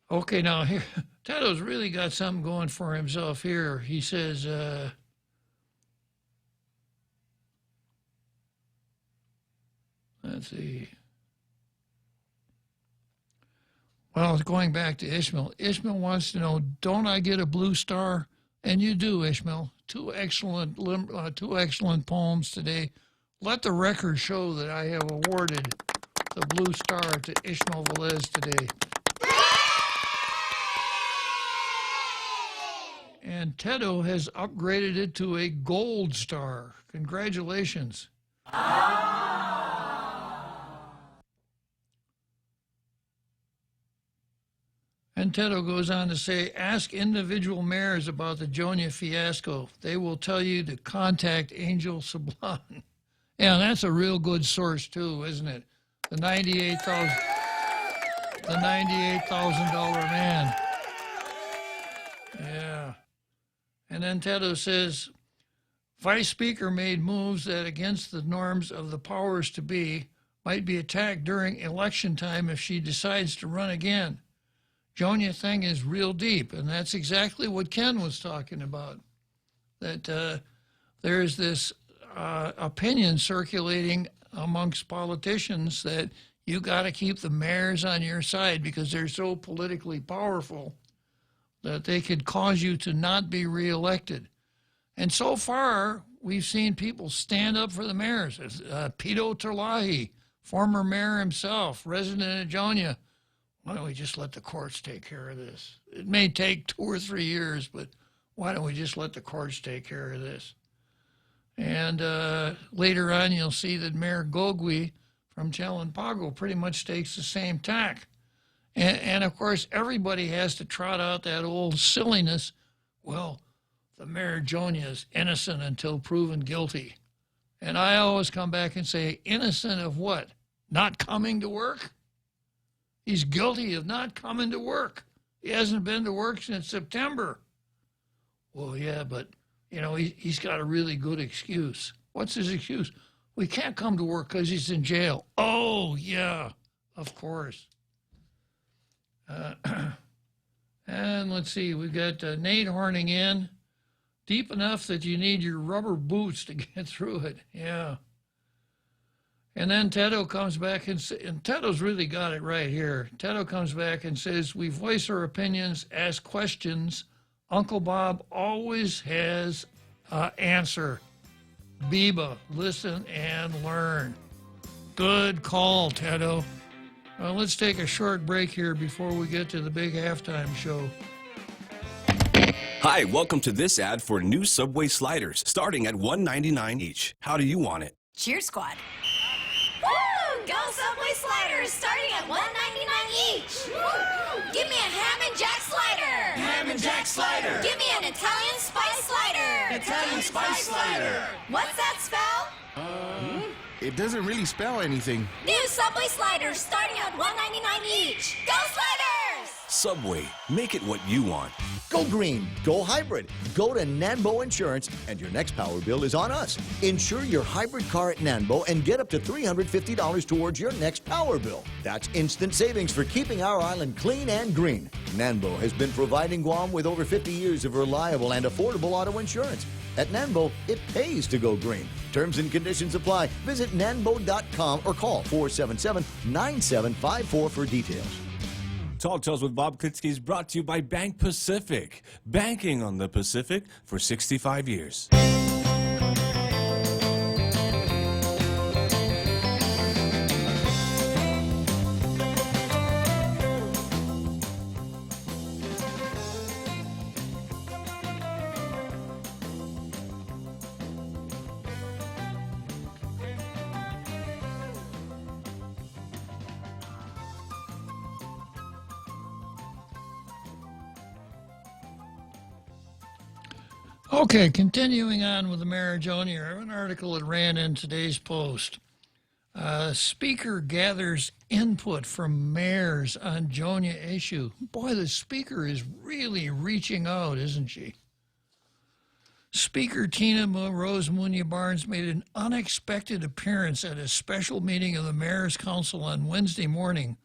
Okay, now here, Tedo's really got something going for himself here. He says, let's see. Well, going back to Ishmael. Ishmael wants to know, don't I get a blue star? And you do, Ishmael. Two excellent poems today. Let the record show that I have awarded the blue star to Ishmael Velez today. And Tedo has upgraded it to a gold star. Congratulations. And Tedo goes on to say, ask individual mayors about the Jonia fiasco. They will tell you to contact Angel Sablan. Yeah, that's a real good source too, isn't it? The $98,000 man. Yeah. And then Tedo says, Vice Speaker made moves that against the norms of the powers to be might be attacked during election time if she decides to run again. Jonia thing is real deep, and that's exactly what Ken was talking about, that there's this opinion circulating amongst politicians that you got to keep the mayors on your side because they're so politically powerful that they could cause you to not be reelected. And so far, we've seen people stand up for the mayors. Pito Terlahi, former mayor himself, resident of Jonia. Why don't we just let the courts take care of this? It may take 2 or 3 years, but why don't we just let the courts take care of this? And later on, you'll see that Mayor Gogui from Chalampago pretty much takes the same tack. And of course, everybody has to trot out that old silliness. Well, the Mayor Jonia is innocent until proven guilty. And I always come back and say, innocent of what? Not coming to work? He's guilty of not coming to work. He hasn't been to work since September. Well, yeah, but, you know, he's got a really good excuse. What's his excuse? We can't come to work because he's in jail. Oh, yeah, of course. And let's see, we've got Nate horning in. Deep enough that you need your rubber boots to get through it. Yeah. And then Tedo comes back and Tedo's really got it right here. Tedo comes back and says, we voice our opinions, ask questions, Uncle Bob always has an answer. Biba, listen and learn. Good call, Tedo. Well, let's take a short break here before we get to the big halftime show. Hi, welcome to this ad for new Subway sliders, starting at $1.99 each. How do you want it? Cheer squad. Woo! Go Subway sliders starting at $1.99 each. Woo! Give me a ham and jack slider. Ham and jack slider. Give me an Italian spice slider. Italian spice slider. What's that spell? It doesn't really spell anything. New Subway sliders starting at $1.99 each. Go sliders! Subway, make it what you want. Go green, go hybrid, go to Nanbo Insurance, and your next power bill is on us. Insure your hybrid car at Nanbo and get up to $350 towards your next power bill. That's instant savings for keeping our island clean and green. Nanbo has been providing Guam with over 50 years of reliable and affordable auto insurance. At Nanbo, it pays to go green. Terms and conditions apply. Visit nanbo.com or call 477-9754 for details. Tall Tales with Bob Klitzkie is brought to you by Bank Pacific. Banking on the Pacific for 65 years. Okay, continuing on with the mayor of Jonia, I have an article that ran in today's Post. Speaker gathers input from mayors on Jonia issue. Boy, the speaker is really reaching out, isn't she? Speaker Tina Rose Munya Barnes made an unexpected appearance at a special meeting of the Mayor's Council on Wednesday morning,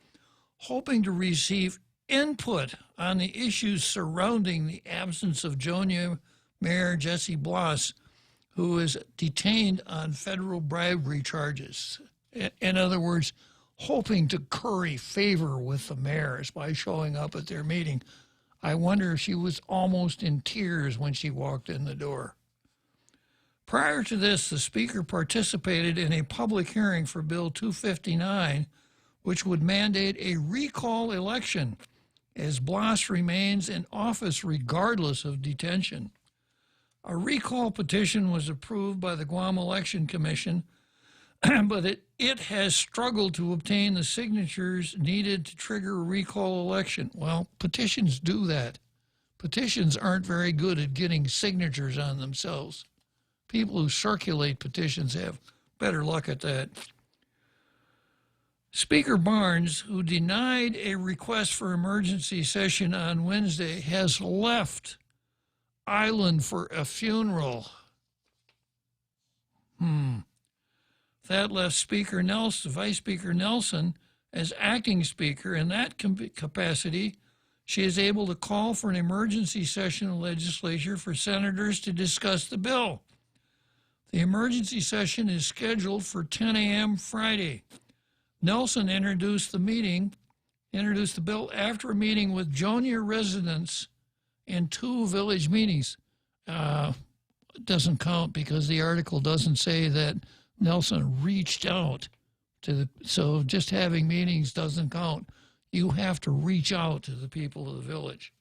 hoping to receive input on the issues surrounding the absence of Jonia Mayor Jesse Bloss, who is detained on federal bribery charges. In other words, hoping to curry favor with the mayors by showing up at their meeting. I wonder if she was almost in tears when she walked in the door. Prior to this, the Speaker participated in a public hearing for Bill 259, which would mandate a recall election, as Bloss remains in office regardless of detention. A recall petition was approved by the Guam Election Commission, but it has struggled to obtain the signatures needed to trigger a recall election. Well, petitions do that. Petitions aren't very good at getting signatures on themselves. People who circulate petitions have better luck at that. Speaker Barnes, who denied a request for emergency session on Wednesday, has left island for a funeral. That left Speaker Nelson, Vice Speaker Nelson, as acting speaker. In that capacity, she is able to call for an emergency session of the legislature for senators to discuss the bill. The emergency session is scheduled for 10 a.m. Friday. Nelson introduced the bill after a meeting with Jonia residents and 2 village meetings. It doesn't count because the article doesn't say that Nelson reached out to so just having meetings doesn't count. You have to reach out to the people of the village.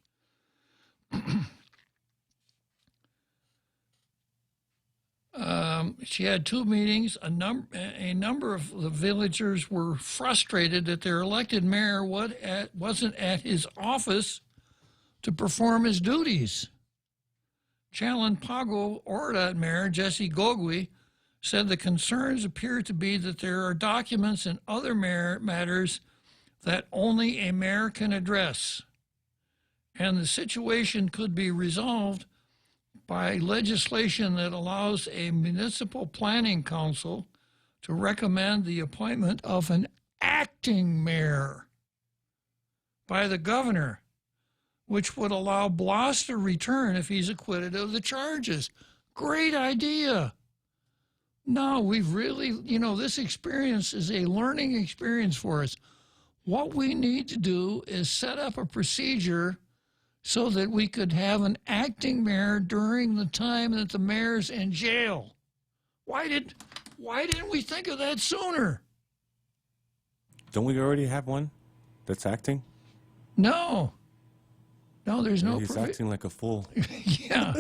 She had 2 meetings. A number of the villagers were frustrated that their elected mayor wasn't at his office to perform his duties. Chalan-Pago Oradot Mayor Jesse Gogwe said the concerns appear to be that there are documents and other matters that only a mayor can address, and the situation could be resolved by legislation that allows a municipal planning council to recommend the appointment of an acting mayor by the governor, which would allow Bloss to return if he's acquitted of the charges. Great idea. No, we've really, this experience is a learning experience for us. What we need to do is set up a procedure so that we could have an acting mayor during the time that the mayor's in jail. Why didn't we think of that sooner? Don't we already have one that's acting? No, there's no. He's acting like a fool. Yeah.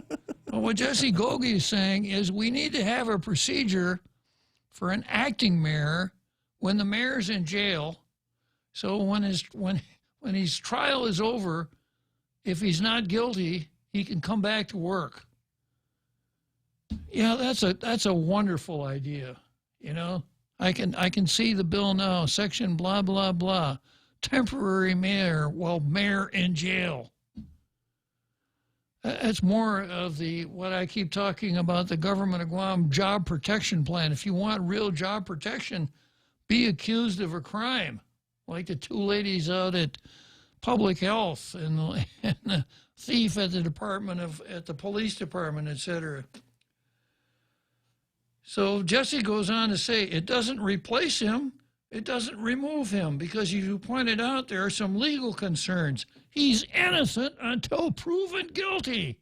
Well, what Jesse Gogi is saying is we need to have a procedure for an acting mayor when the mayor's in jail. So when his trial is over, if he's not guilty, he can come back to work. Yeah, that's a wonderful idea. You know, I can see the bill now. Section blah blah blah, temporary mayor while mayor in jail. That's more of what I keep talking about, the government of Guam job protection plan. If you want real job protection, be accused of a crime, like the two ladies out at Public Health and the thief at the police department, etc. So Jesse goes on to say, it doesn't replace him, it doesn't remove him, because you pointed out there are some legal concerns. He's innocent until proven guilty.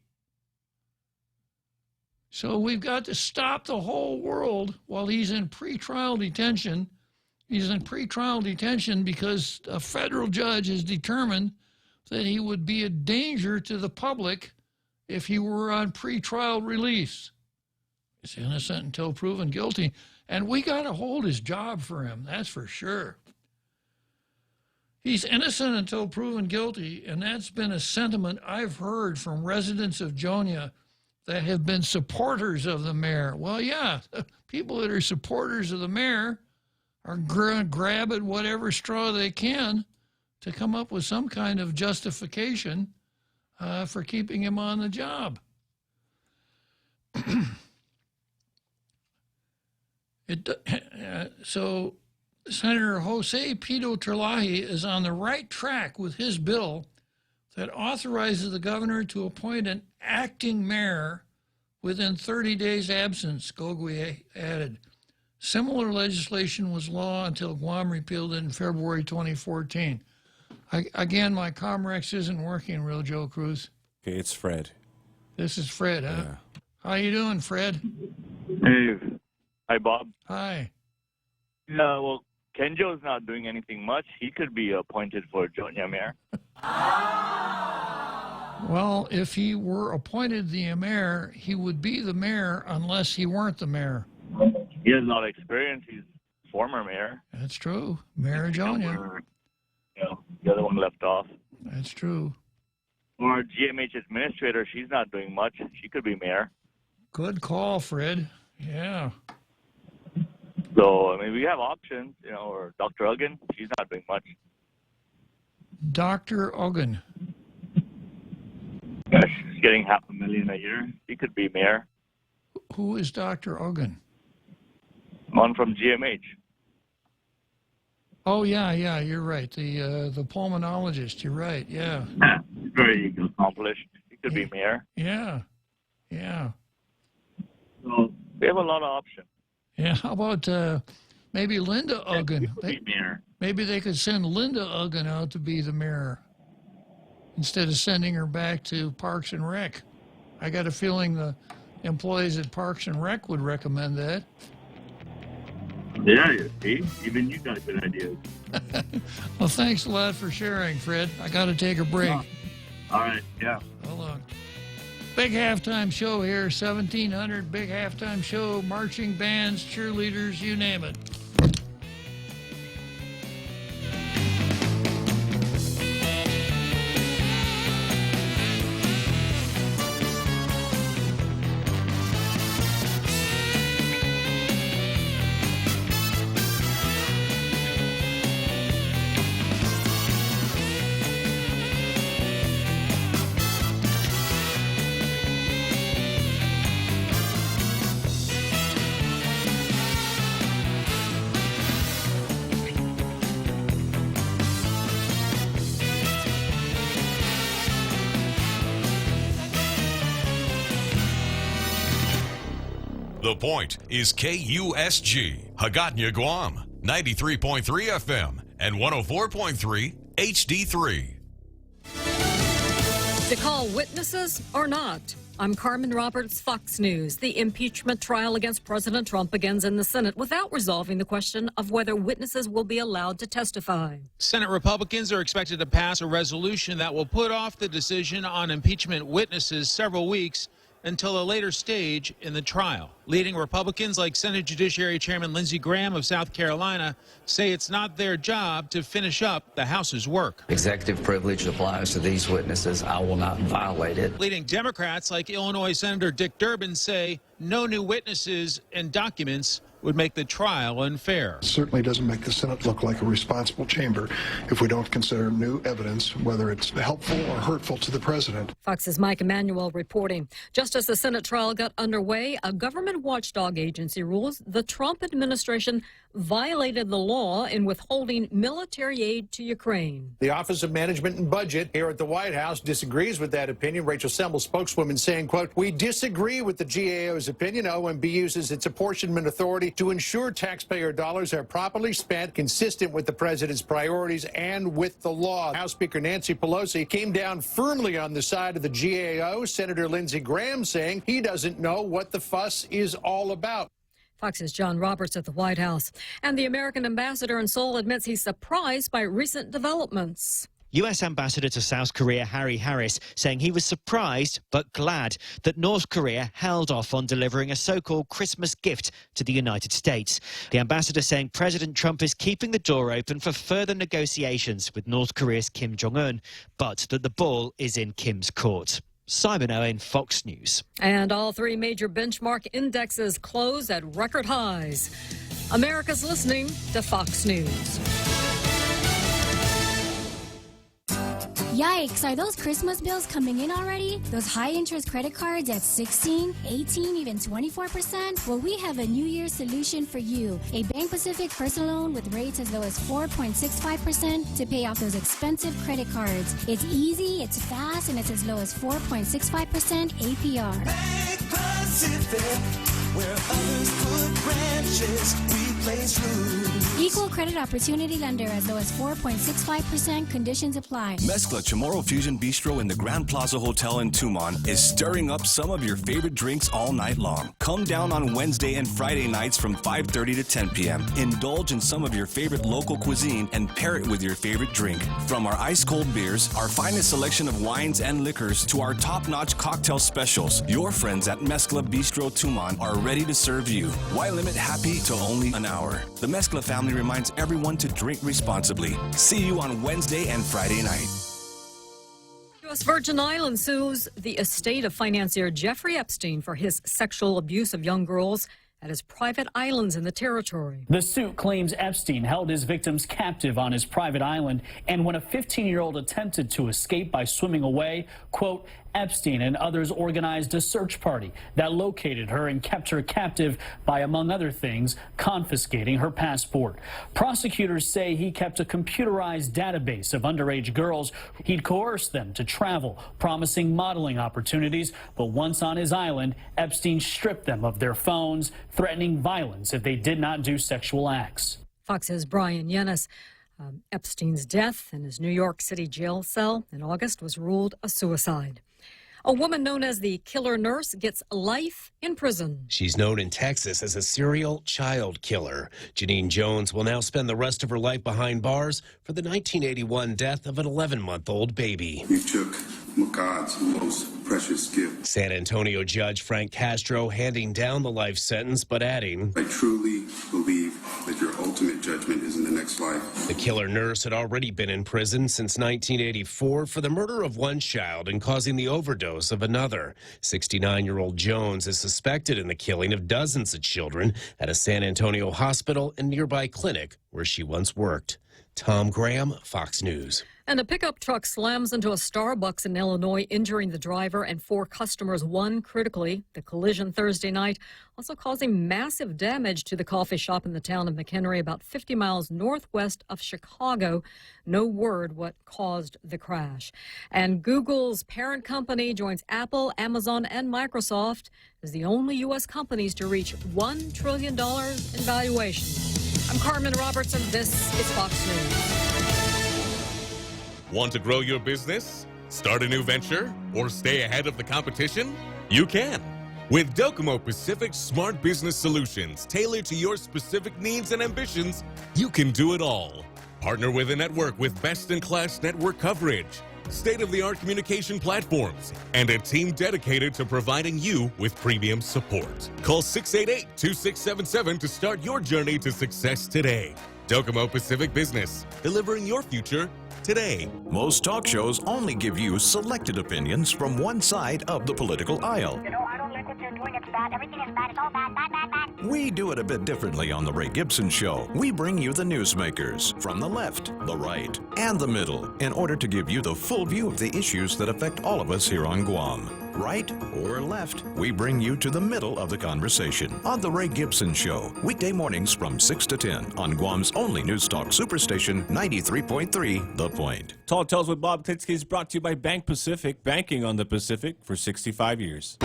So we've got to stop the whole world while he's in pretrial detention. He's in pretrial detention because a federal judge has determined that he would be a danger to the public if he were on pretrial release. He's innocent until proven guilty. And we got to hold his job for him, that's for sure. He's innocent until proven guilty, and that's been a sentiment I've heard from residents of Jonia that have been supporters of the mayor. Well, yeah, people that are supporters of the mayor are going to grab at whatever straw they can to come up with some kind of justification for keeping him on the job. So Senator Jose Pito Terlaje is on the right track with his bill that authorizes the governor to appoint an acting mayor within 30 days absence, Gogui added. Similar legislation was law until Guam repealed it in February 2014. Again, my Comrex isn't working, Real Joe Cruz. Okay, it's Fred. This is Fred, huh? Yeah. How you doing, Fred? Hey. Hi, Bob. Hi. Yeah, well, Kenjo's not doing anything much. He could be appointed for Jonia mayor. Well, if he were appointed the mayor, he would be the mayor unless he weren't the mayor. He has a lot of experience. He's former mayor. That's true. Mayor of Jonia. The other one left off. That's true. Or GMH administrator, she's not doing much. She could be mayor. Good call, Fred. Yeah. So, I mean, we have options, or Dr. Uggan, she's not doing much. Dr. Uggan. Yeah, she's getting $500,000 a year. She could be mayor. Who is Dr. Uggan? One from GMH. Oh, yeah, you're right. The pulmonologist, you're right, yeah. Very accomplished. She could be mayor. Yeah. So, we have a lot of options. Yeah, how about maybe Linda Uggan? Mayor. Maybe they could send Linda Uggan out to be the mayor instead of sending her back to Parks and Rec. I got a feeling the employees at Parks and Rec would recommend that. Yeah, see? Even you got good ideas. Well, thanks a lot for sharing, Fred. I got to take a break. All right, yeah. Hold on. Big halftime show here, 1700, big halftime show, marching bands, cheerleaders, you name it. The Point is KUSG, Hagåtña, Guam, 93.3 FM and 104.3 HD3. To call witnesses or not? I'm Carmen Roberts, Fox News. The impeachment trial against President Trump begins in the Senate without resolving the question of whether witnesses will be allowed to testify. Senate Republicans are expected to pass a resolution that will put off the decision on impeachment witnesses several weeks until a later stage in the trial. Leading Republicans like Senate Judiciary Chairman Lindsey Graham of South Carolina say it's not their job to finish up the House's work. Executive privilege applies to these witnesses. I will not violate it. Leading Democrats like Illinois Senator Dick Durbin say no new witnesses and documents would make the trial unfair. It certainly doesn't make the Senate look like a responsible chamber if we don't consider new evidence, whether it's helpful or hurtful to the president. Fox's Mike Emanuel reporting. Just as the Senate trial got underway, a government watchdog agency rules the Trump administration violated the law in withholding military aid to Ukraine. The Office of Management and Budget here at the White House disagrees with that opinion. Rachel Semple, spokeswoman, saying, quote, "We disagree with the GAO's opinion. OMB uses its apportionment authority to ensure taxpayer dollars are properly spent, consistent with the president's priorities and with the law." House Speaker Nancy Pelosi came down firmly on the side of the GAO. Senator Lindsey Graham saying he doesn't know what the fuss is all about. Fox's John Roberts at the White House. And the American ambassador in Seoul admits he's surprised by recent developments. U.S. Ambassador to South Korea Harry Harris saying he was surprised but glad that North Korea held off on delivering a so-called Christmas gift to the United States. The ambassador saying President Trump is keeping the door open for further negotiations with North Korea's Kim Jong-un, but that the ball is in Kim's court. Simon Owen, Fox News. And all three major benchmark indexes close at record highs. America's listening to Fox News. Yikes, are those Christmas bills coming in already? Those high-interest credit cards at 16, 18, even 24%? Well, we have a New Year's solution for you. A Bank Pacific personal loan with rates as low as 4.65% to pay off those expensive credit cards. It's easy, it's fast, and it's as low as 4.65% APR. Bank Pacific, where others put branches, we place roots. Equal credit opportunity lender as low as 4.65%. Conditions apply. Mezcla Chamorro Fusion Bistro in the Grand Plaza Hotel in Tumon is stirring up some of your favorite drinks all night long. Come down on Wednesday and Friday nights from 5:30 to 10 p.m. Indulge in some of your favorite local cuisine and pair it with your favorite drink. From our ice-cold beers, our finest selection of wines and liquors, to our top-notch cocktail specials, your friends at Mezcla Bistro Tumon are ready to serve you. Why limit happy to only an hour? The Mezcla family reminds everyone to drink responsibly. See you on Wednesday and Friday night. U.S. Virgin Islands sues the estate of financier Jeffrey Epstein for his sexual abuse of young girls at his private islands in the territory. The suit claims Epstein held his victims captive on his private island, and when a 15-year-old attempted to escape by swimming away, quote, Epstein and others organized a search party that located her and kept her captive by, among other things, confiscating her passport. Prosecutors say he kept a computerized database of underage girls. He'd coerced them to travel, promising modeling opportunities. But once on his island, Epstein stripped them of their phones, threatening violence if they did not do sexual acts. Fox's Brian Yennis. Epstein's death in his New York City jail cell in August was ruled a suicide. A woman known as the killer nurse gets life in prison. She's known in Texas as a serial child killer. Janine Jones will now spend the rest of her life behind bars for the 1981 death of an 11-month-old baby. You took God's most precious gift. San Antonio Judge Frank Castro handing down the life sentence, but adding, I truly believe that your ultimate judgment is in the next life. The killer nurse had already been in prison since 1984 for the murder of one child and causing the overdose of another. 69-year-old Jones is suspected in the killing of dozens of children at a San Antonio hospital and nearby clinic where she once worked. Tom Graham, Fox News. And a pickup truck slams into a Starbucks in Illinois, injuring the driver and 4 customers, one critically. The collision Thursday night also causing massive damage to the coffee shop in the town of McHenry, about 50 miles northwest of Chicago. No word what caused the crash. And Google's parent company joins Apple, Amazon, and Microsoft as the only U.S. companies to reach $1 trillion in valuation. I'm Carmen Roberts, and this is Fox News. Want to grow your business? Start a new venture or stay ahead of the competition? You can. With Docomo Pacific Smart Business Solutions tailored to your specific needs and ambitions, you can do it all. Partner with a network with best-in-class network coverage, state-of-the-art communication platforms, and a team dedicated to providing you with premium support. Call 688-2677 to start your journey to success today. Docomo Pacific Business, delivering your future today. Most talk shows only give you selected opinions from one side of the political aisle. You know, I don't like what you're doing. It's bad. Everything is bad. It's all bad, bad, bad, bad. We do it a bit differently on The Ray Gibson Show. We bring you the newsmakers from the left, the right, and the middle in order to give you the full view of the issues that affect all of us here on Guam. Right or left, we bring you to the middle of the conversation on The Ray Gibson Show, weekday mornings from 6 to 10 on Guam's only news talk superstation, 93.3 The Point. Tall Tales with Bob Klitzkie is brought to you by Bank Pacific, banking on the Pacific for 65 years.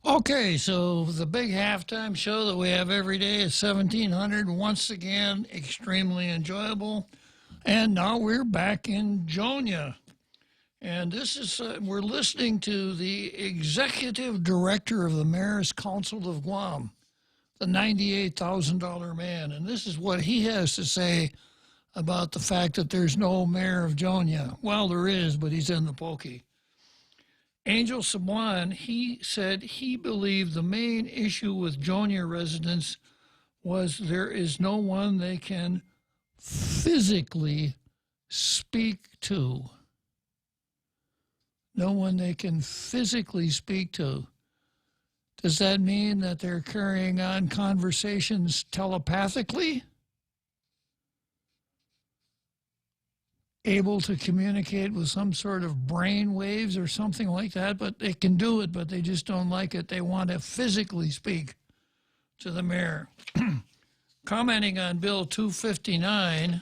Okay, so the big halftime show that we have every day at 1700, once again, extremely enjoyable. And now we're back in Jonia. And this is, we're listening to the executive director of the Mayor's Council of Guam, the $98,000 man. And this is what he has to say about the fact that there's no mayor of Jonia. Well, there is, but he's in the pokey. Angel Sabuan, he said he believed the main issue with Jonia residents was there is no one they can physically speak to. No one they can physically speak to. Does that mean that they're carrying on conversations telepathically? Able to communicate with some sort of brain waves or something like that, but they can do it, but they just don't like it. They want to physically speak to the mayor. Commenting on Bill 259,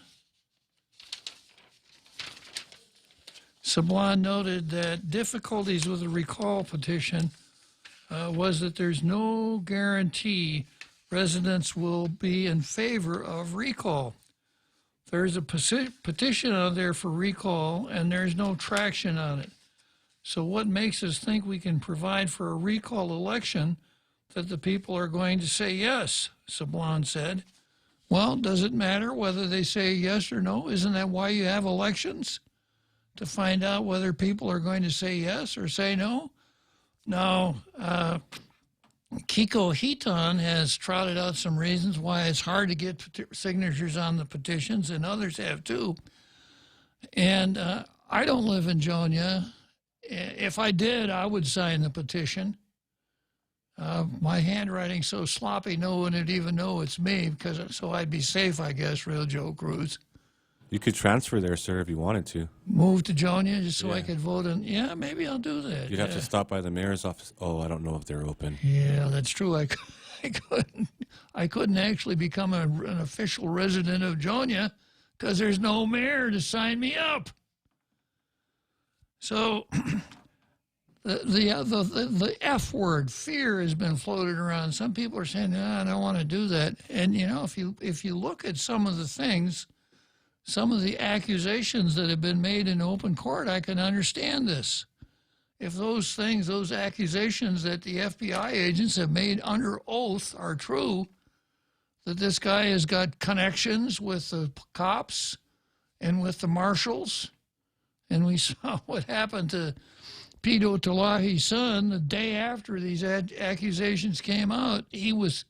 Sabuan noted that difficulties with the recall petition was that there's no guarantee residents will be in favor of recall. There's a petition out there for recall, and there's no traction on it. So what makes us think we can provide for a recall election that the people are going to say yes, Sabuan said. Well, does it matter whether they say yes or no? Isn't that why you have elections? To find out whether people are going to say yes or say no? Now, Kiko Hiton has trotted out some reasons why it's hard to get signatures on the petitions, and others have too. And I don't live in Jonia. If I did, I would sign the petition. My handwriting's so sloppy, no one would even know it's me, so I'd be safe, I guess, Real Joe Cruz. You could transfer there, sir, if you wanted to. Move to Jonia just so I could vote in. Yeah, maybe I'll do that. You'd have to stop by the mayor's office. Oh, I don't know if they're open. Yeah, that's true. I couldn't actually become an official resident of Jonia because there's no mayor to sign me up. So the F word, fear, has been floated around. Some people are saying, no, I don't want to do that. And, you know, if you look at some of the things, some of the accusations that have been made in open court, I can understand this. If those things, those accusations that the FBI agents have made under oath are true, that this guy has got connections with the cops, and with the marshals. And we saw what happened to Pito Talahi's son the day after these accusations came out. He was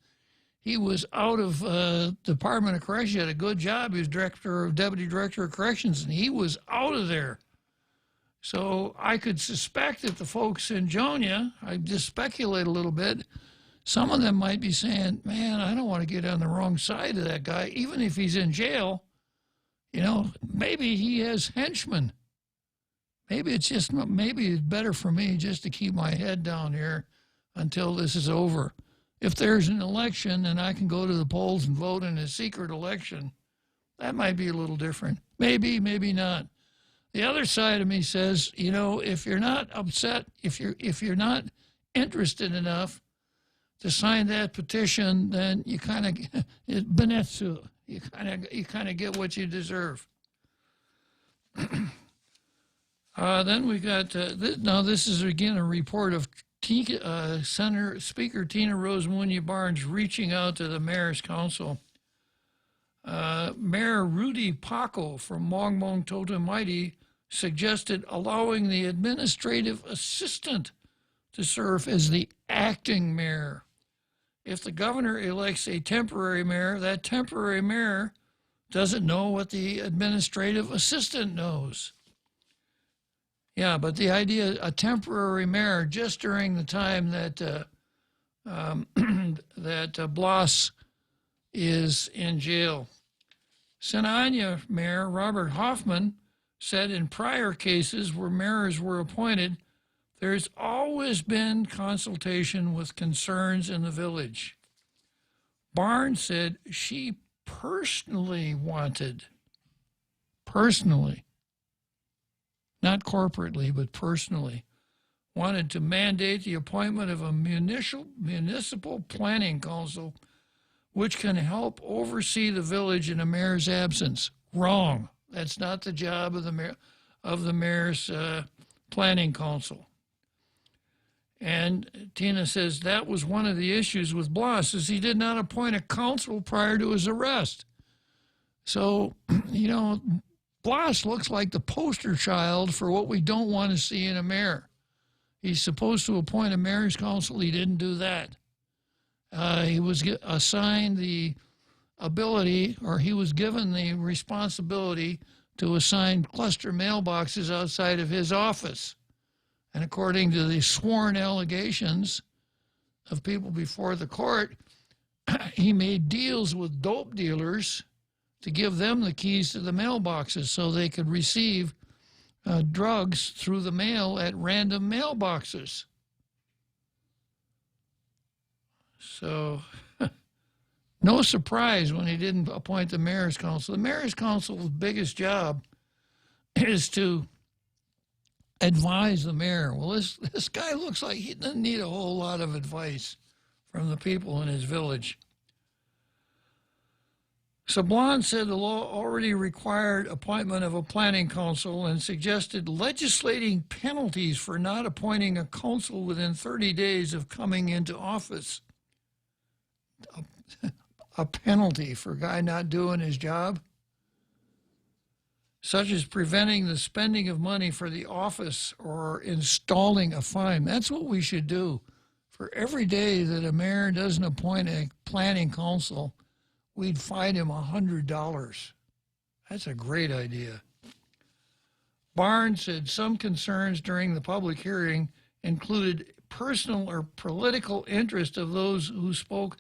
out of Department of Corrections. He had a good job. He was deputy director of corrections, and he was out of there. So I could suspect that the folks in Jonia, I just speculate a little bit, some of them might be saying, man, I don't want to get on the wrong side of that guy. Even if he's in jail, you know, maybe he has henchmen. Maybe it's better for me just to keep my head down here until this is over. If there's an election and I can go to the polls and vote in a secret election, that might be a little different. Maybe, maybe not. The other side of me says, you know, if you're not upset, if you're not interested enough to sign that petition, then you kind of benetsu. You kind of get what you deserve. Then we got now. This is again a report of Speaker Tina Rose Munya Barnes reaching out to the Mayor's Council. Mayor Rudy Paco from Mongmong Totomaiti suggested allowing the administrative assistant to serve as the acting mayor. If the governor elects a temporary mayor, that temporary mayor doesn't know what the administrative assistant knows. Yeah, but the idea, a temporary mayor just during the time that that Blas is in jail. Senania Mayor Robert Hoffman said in prior cases where mayors were appointed, there's always been consultation with concerns in the village. Barnes said she personally, not corporately, but personally, wanted to mandate the appointment of a municipal planning council which can help oversee the village in a mayor's absence. Wrong. That's not the job of the mayor's planning council. And Tina says that was one of the issues with Blas, is he did not appoint a council prior to his arrest. So, you know, Blas looks like the poster child for what we don't want to see in a mayor. He's supposed to appoint a mayor's council. He didn't do that. He was assigned the ability, or he was given the responsibility to assign cluster mailboxes outside of his office. And according to the sworn allegations of people before the court, he made deals with dope dealers to give them the keys to the mailboxes so they could receive drugs through the mail at random mailboxes. So, no surprise when he didn't appoint the mayor's council. The mayor's council's biggest job is to advise the mayor. Well, this guy looks like he doesn't need a whole lot of advice from the people in his village. Sablon said the law already required appointment of a planning council and suggested legislating penalties for not appointing a council within 30 days of coming into office. A penalty for a guy not doing his job, such as preventing the spending of money for the office or installing a fine. That's what we should do. For every day that a mayor doesn't appoint a planning council, we'd fine him $100. That's a great idea. Barnes said some concerns during the public hearing included personal or political interest of those who spoke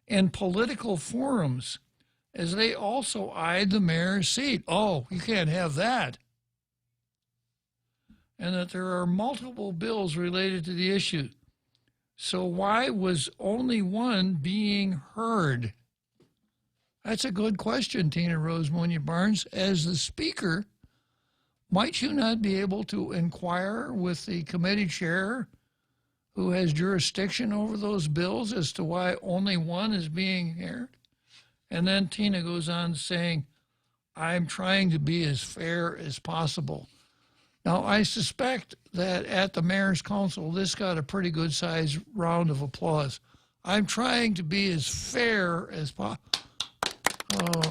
in political forums, as they also eyed the mayor's seat. Oh, you can't have that. And that there are multiple bills related to the issue. So why was only one being heard? That's a good question, Tina Rose Munya Barnes. As the speaker, might you not be able to inquire with the committee chair who has jurisdiction over those bills as to why only one is being heard? And then Tina goes on saying, I'm trying to be as fair as possible. Now, I suspect that at the mayor's council, this got a pretty good sized round of applause. I'm trying to be as fair as possible. Oh,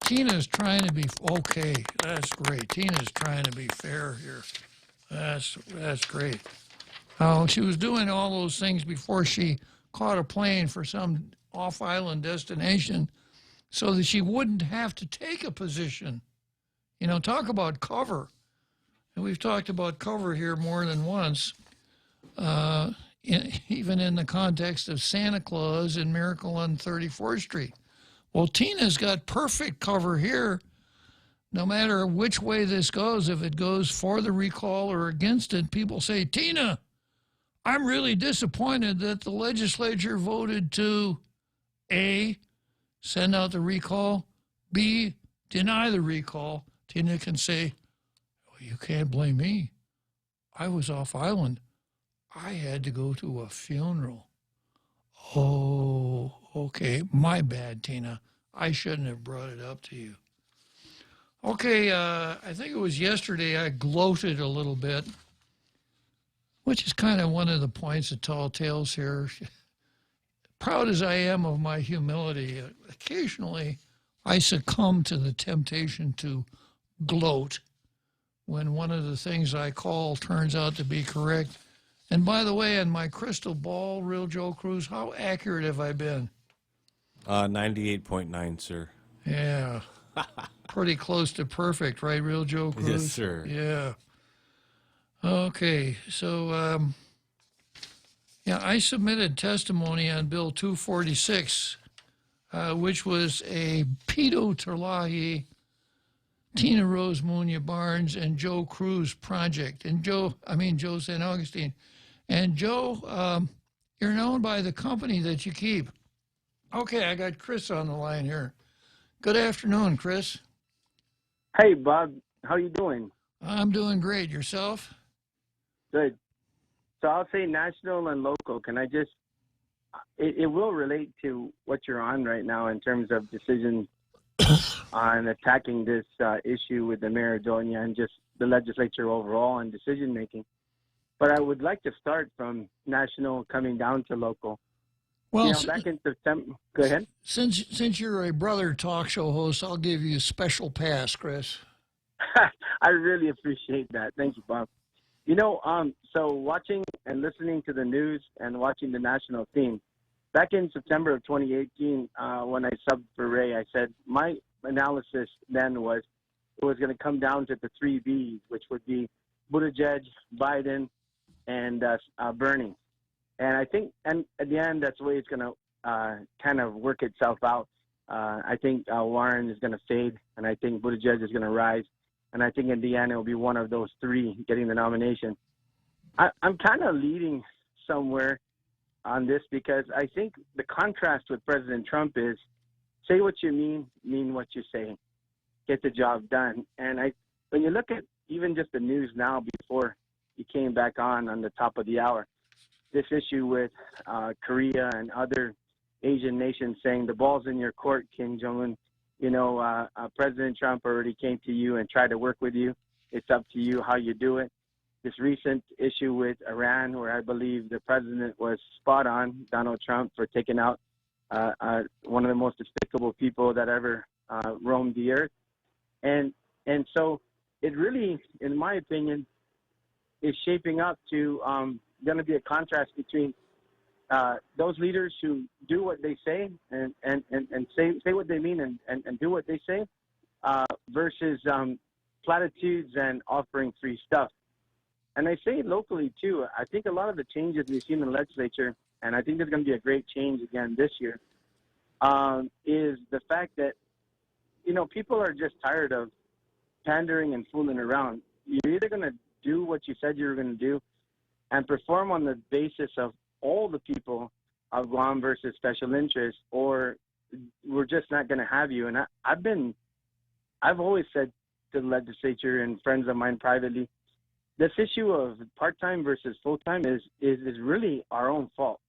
Tina's trying to be okay. That's great. Tina's trying to be fair here. That's great. Oh, she was doing all those things before she caught a plane for some off-island destination, so that she wouldn't have to take a position. You know, talk about cover. And we've talked about cover here more than once, even in the context of Santa Claus and Miracle on 34th Street. Well, Tina's got perfect cover here. No matter which way this goes, if it goes for the recall or against it, people say, Tina, I'm really disappointed that the legislature voted to A, send out the recall, B, deny the recall. Tina can say, well, you can't blame me. I was off island. I had to go to a funeral. Oh, okay. My bad, Tina. I shouldn't have brought it up to you. Okay, I think it was yesterday I gloated a little bit, which is kind of one of the points of Tall Tales here. Proud as I am of my humility, occasionally I succumb to the temptation to gloat when one of the things I call turns out to be correct. And by the way, in my crystal ball, Real Joe Cruz, how accurate have I been? 98.9, sir. Yeah. Pretty close to perfect, right, Real Joe Cruz? Yes, sir. Yeah. Okay, so, yeah, I submitted testimony on Bill 246, which was a Pito Terlahi, Tina Rose Munya Barnes, and Joe Cruz project. And Joe St. Augustine. And Joe, you're known by the company that you keep. Okay, I got Chris on the line here. Good afternoon, Chris. Hey, Bob. How you doing? I'm doing great. Yourself? Good. So I'll say national and local. Can I just, it will relate to what you're on right now in terms of decisions on attacking this issue with the mayor of Doña and just the legislature overall and decision making. But I would like to start from national coming down to local. Well, back in September, go ahead. Since you're a brother talk show host, I'll give you a special pass, Chris. I really appreciate that. Thank you, Bob. So watching and listening to the news and watching the national theme, back in September of 2018, when I subbed for Ray, I said my analysis then was it was going to come down to the 3 Bs, which would be Buttigieg, Biden, and Bernie. And I think, and at the end, that's the way it's going to kind of work itself out. I think Warren is going to fade, and I think Buttigieg is going to rise. And I think in the end, it will be one of those three getting the nomination. I'm kind of leading somewhere on this because I think the contrast with President Trump is say what you mean what you say, get the job done. And when you look at even just the news now before you came back on the top of the hour, this issue with Korea and other Asian nations saying the ball's in your court, Kim Jong-un. President Trump already came to you and tried to work with you. It's up to you how you do it. This recent issue with Iran, where I believe the president was spot on, Donald Trump, for taking out one of the most despicable people that ever roamed the earth. And so it really, in my opinion, is shaping up to going to be a contrast between those leaders who do what they say and say what they mean and do what they say versus platitudes and offering free stuff. And I say locally, too. I think a lot of the changes we've seen in the legislature, and I think there's going to be a great change again this year, is the fact that, people are just tired of pandering and fooling around. You're either going to do what you said you were going to do and perform on the basis of all the people of Guam versus special interests, or we're just not going to have you. And I've always said to the legislature and friends of mine privately, this issue of part-time versus full-time is really our own fault.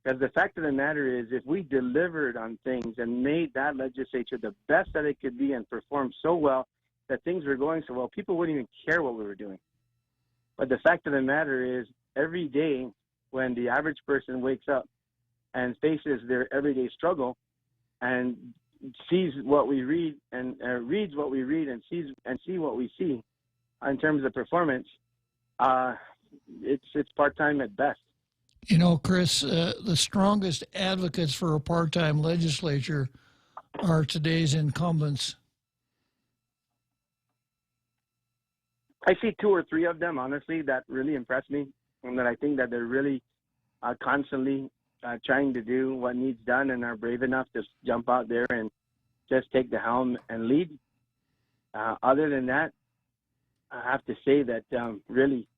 Because the fact of the matter is, if we delivered on things and made that legislature the best that it could be and performed so well that things were going so well, people wouldn't even care what we were doing. But the fact of the matter is, every day when the average person wakes up and faces their everyday struggle and sees what we read and reads what we read and see what we see in terms of performance, it's part-time at best. You know, Chris, the strongest advocates for a part-time legislature are today's incumbents. I see 2 or 3 of them, honestly, that really impress me, and that I think that they're really constantly trying to do what needs done and are brave enough to jump out there and just take the helm and lead. Other than that, I have to say that really,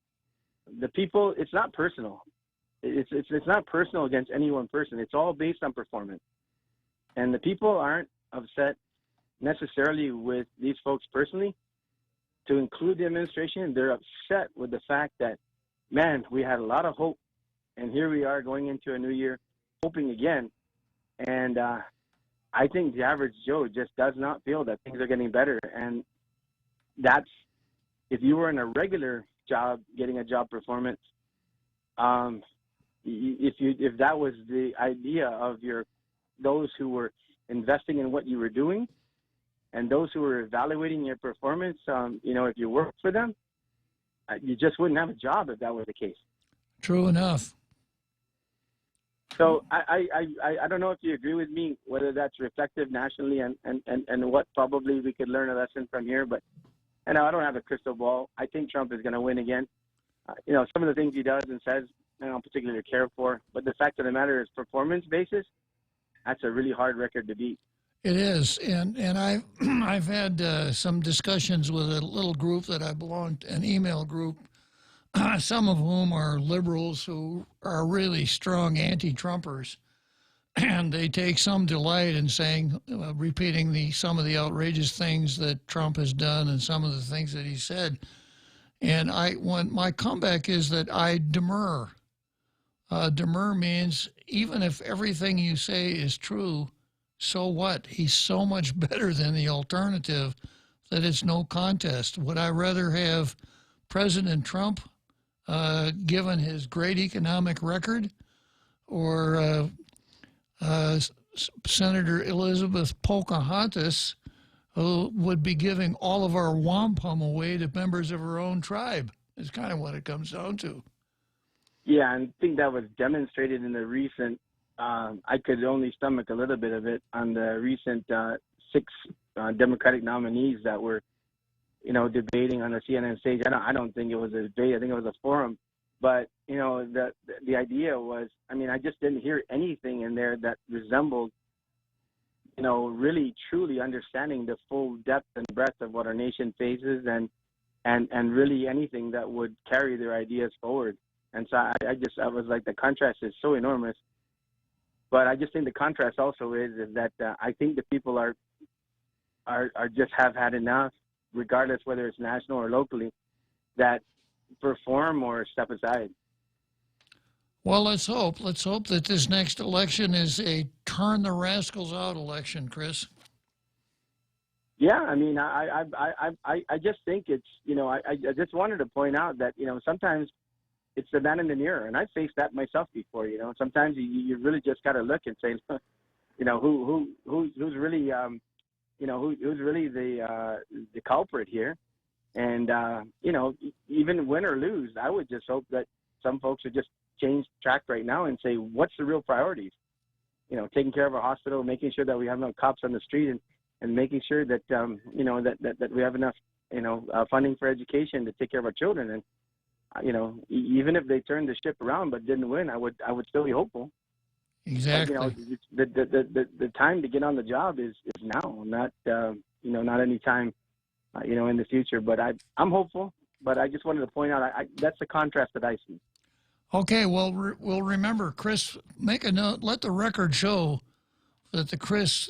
the people, it's not personal. It's not personal against any one person. It's all based on performance. And the people aren't upset necessarily with these folks personally. To include the administration, they're upset with the fact that, man, we had a lot of hope, and here we are going into a new year hoping again. And I think the average Joe just does not feel that things are getting better. And that's, if you were in a regular job, getting a job performance, if that was the idea of those who were investing in what you were doing and those who were evaluating your performance, if you worked for them, you just wouldn't have a job if that was the case. True enough. So I don't know if you agree with me, whether that's reflective nationally and what probably we could learn a lesson from here. But I don't have a crystal ball. I think Trump is going to win again. Some of the things he does and says, I don't particularly care for. But the fact of the matter is, performance basis, that's a really hard record to beat. It is, and I've had some discussions with a little group that I belong to, an email group, some of whom are liberals who are really strong anti-Trumpers, and they take some delight in saying, repeating some of the outrageous things that Trump has done and some of the things that he said. And when my comeback is that I demur. Demur means even if everything you say is true, so what? He's so much better than the alternative that it's no contest. Would I rather have President Trump, given his great economic record, or Senator Elizabeth Pocahontas, who would be giving all of our wampum away to members of her own tribe? Is kind of what it comes down to. Yeah, and I think that was demonstrated in the recent, I could only stomach a little bit of it, on the recent 6 Democratic nominees that were, debating on the CNN stage. I don't think it was a debate. I think it was a forum. But, the idea was, I just didn't hear anything in there that resembled, really truly understanding the full depth and breadth of what our nation faces and really anything that would carry their ideas forward. And so I was like, the contrast is so enormous. But I just think the contrast also is that I think the people are just have had enough, regardless whether it's national or locally, that perform or step aside. Well, let's hope. Let's hope that this next election is a turn the rascals out election, Chris. Yeah, I just think it's, I just wanted to point out that, sometimes it's the man in the mirror, and I faced that myself before. Sometimes you really just got to look and say, who's really, who's really the culprit here, and even win or lose, I would just hope that some folks would just change track right now and say, what's the real priorities? Taking care of our hospital, making sure that we have no cops on the street, and making sure that that we have enough funding for education to take care of our children. And even if they turned the ship around but didn't win, I would still be hopeful. Exactly. But, the time to get on the job is now, not not any time in the future. But I'm hopeful. But I just wanted to point out that's the contrast that I see. Okay, well, we'll remember, Chris. Make a note. Let the record show that the Chris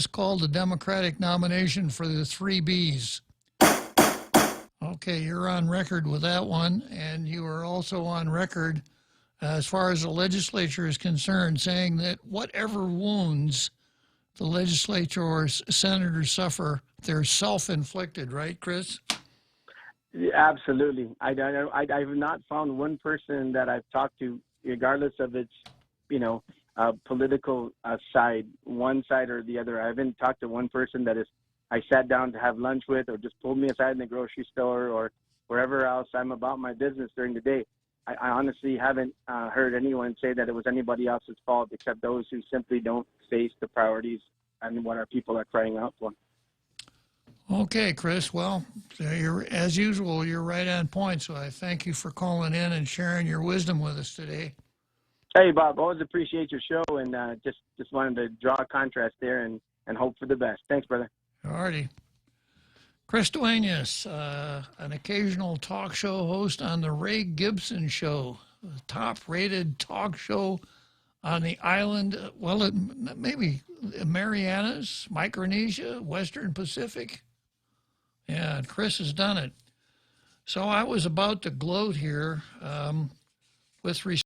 called the Democratic nomination for the 3 Bs. Okay, you're on record with that one, and you are also on record, as far as the legislature is concerned, saying that whatever wounds the legislature or senators suffer, they're self-inflicted, right, Chris? Yeah, absolutely. I've not found one person that I've talked to, regardless of its, political side, one side or the other. I haven't talked to one person that I sat down to have lunch with or just pulled me aside in the grocery store or wherever else I'm about my business during the day. I honestly haven't heard anyone say that it was anybody else's fault except those who simply don't face the priorities and what our people are crying out for. Okay, Chris. Well, as usual, you're right on point. So I thank you for calling in and sharing your wisdom with us today. Hey, Bob. Always appreciate your show, and just wanted to draw a contrast there and hope for the best. Thanks, brother. All righty. Chris Duenas, an occasional talk show host on the Ray Gibson Show, the top-rated talk show on the island, well, maybe Marianas, Micronesia, Western Pacific. Yeah, Chris has done it. So I was about to gloat here with respect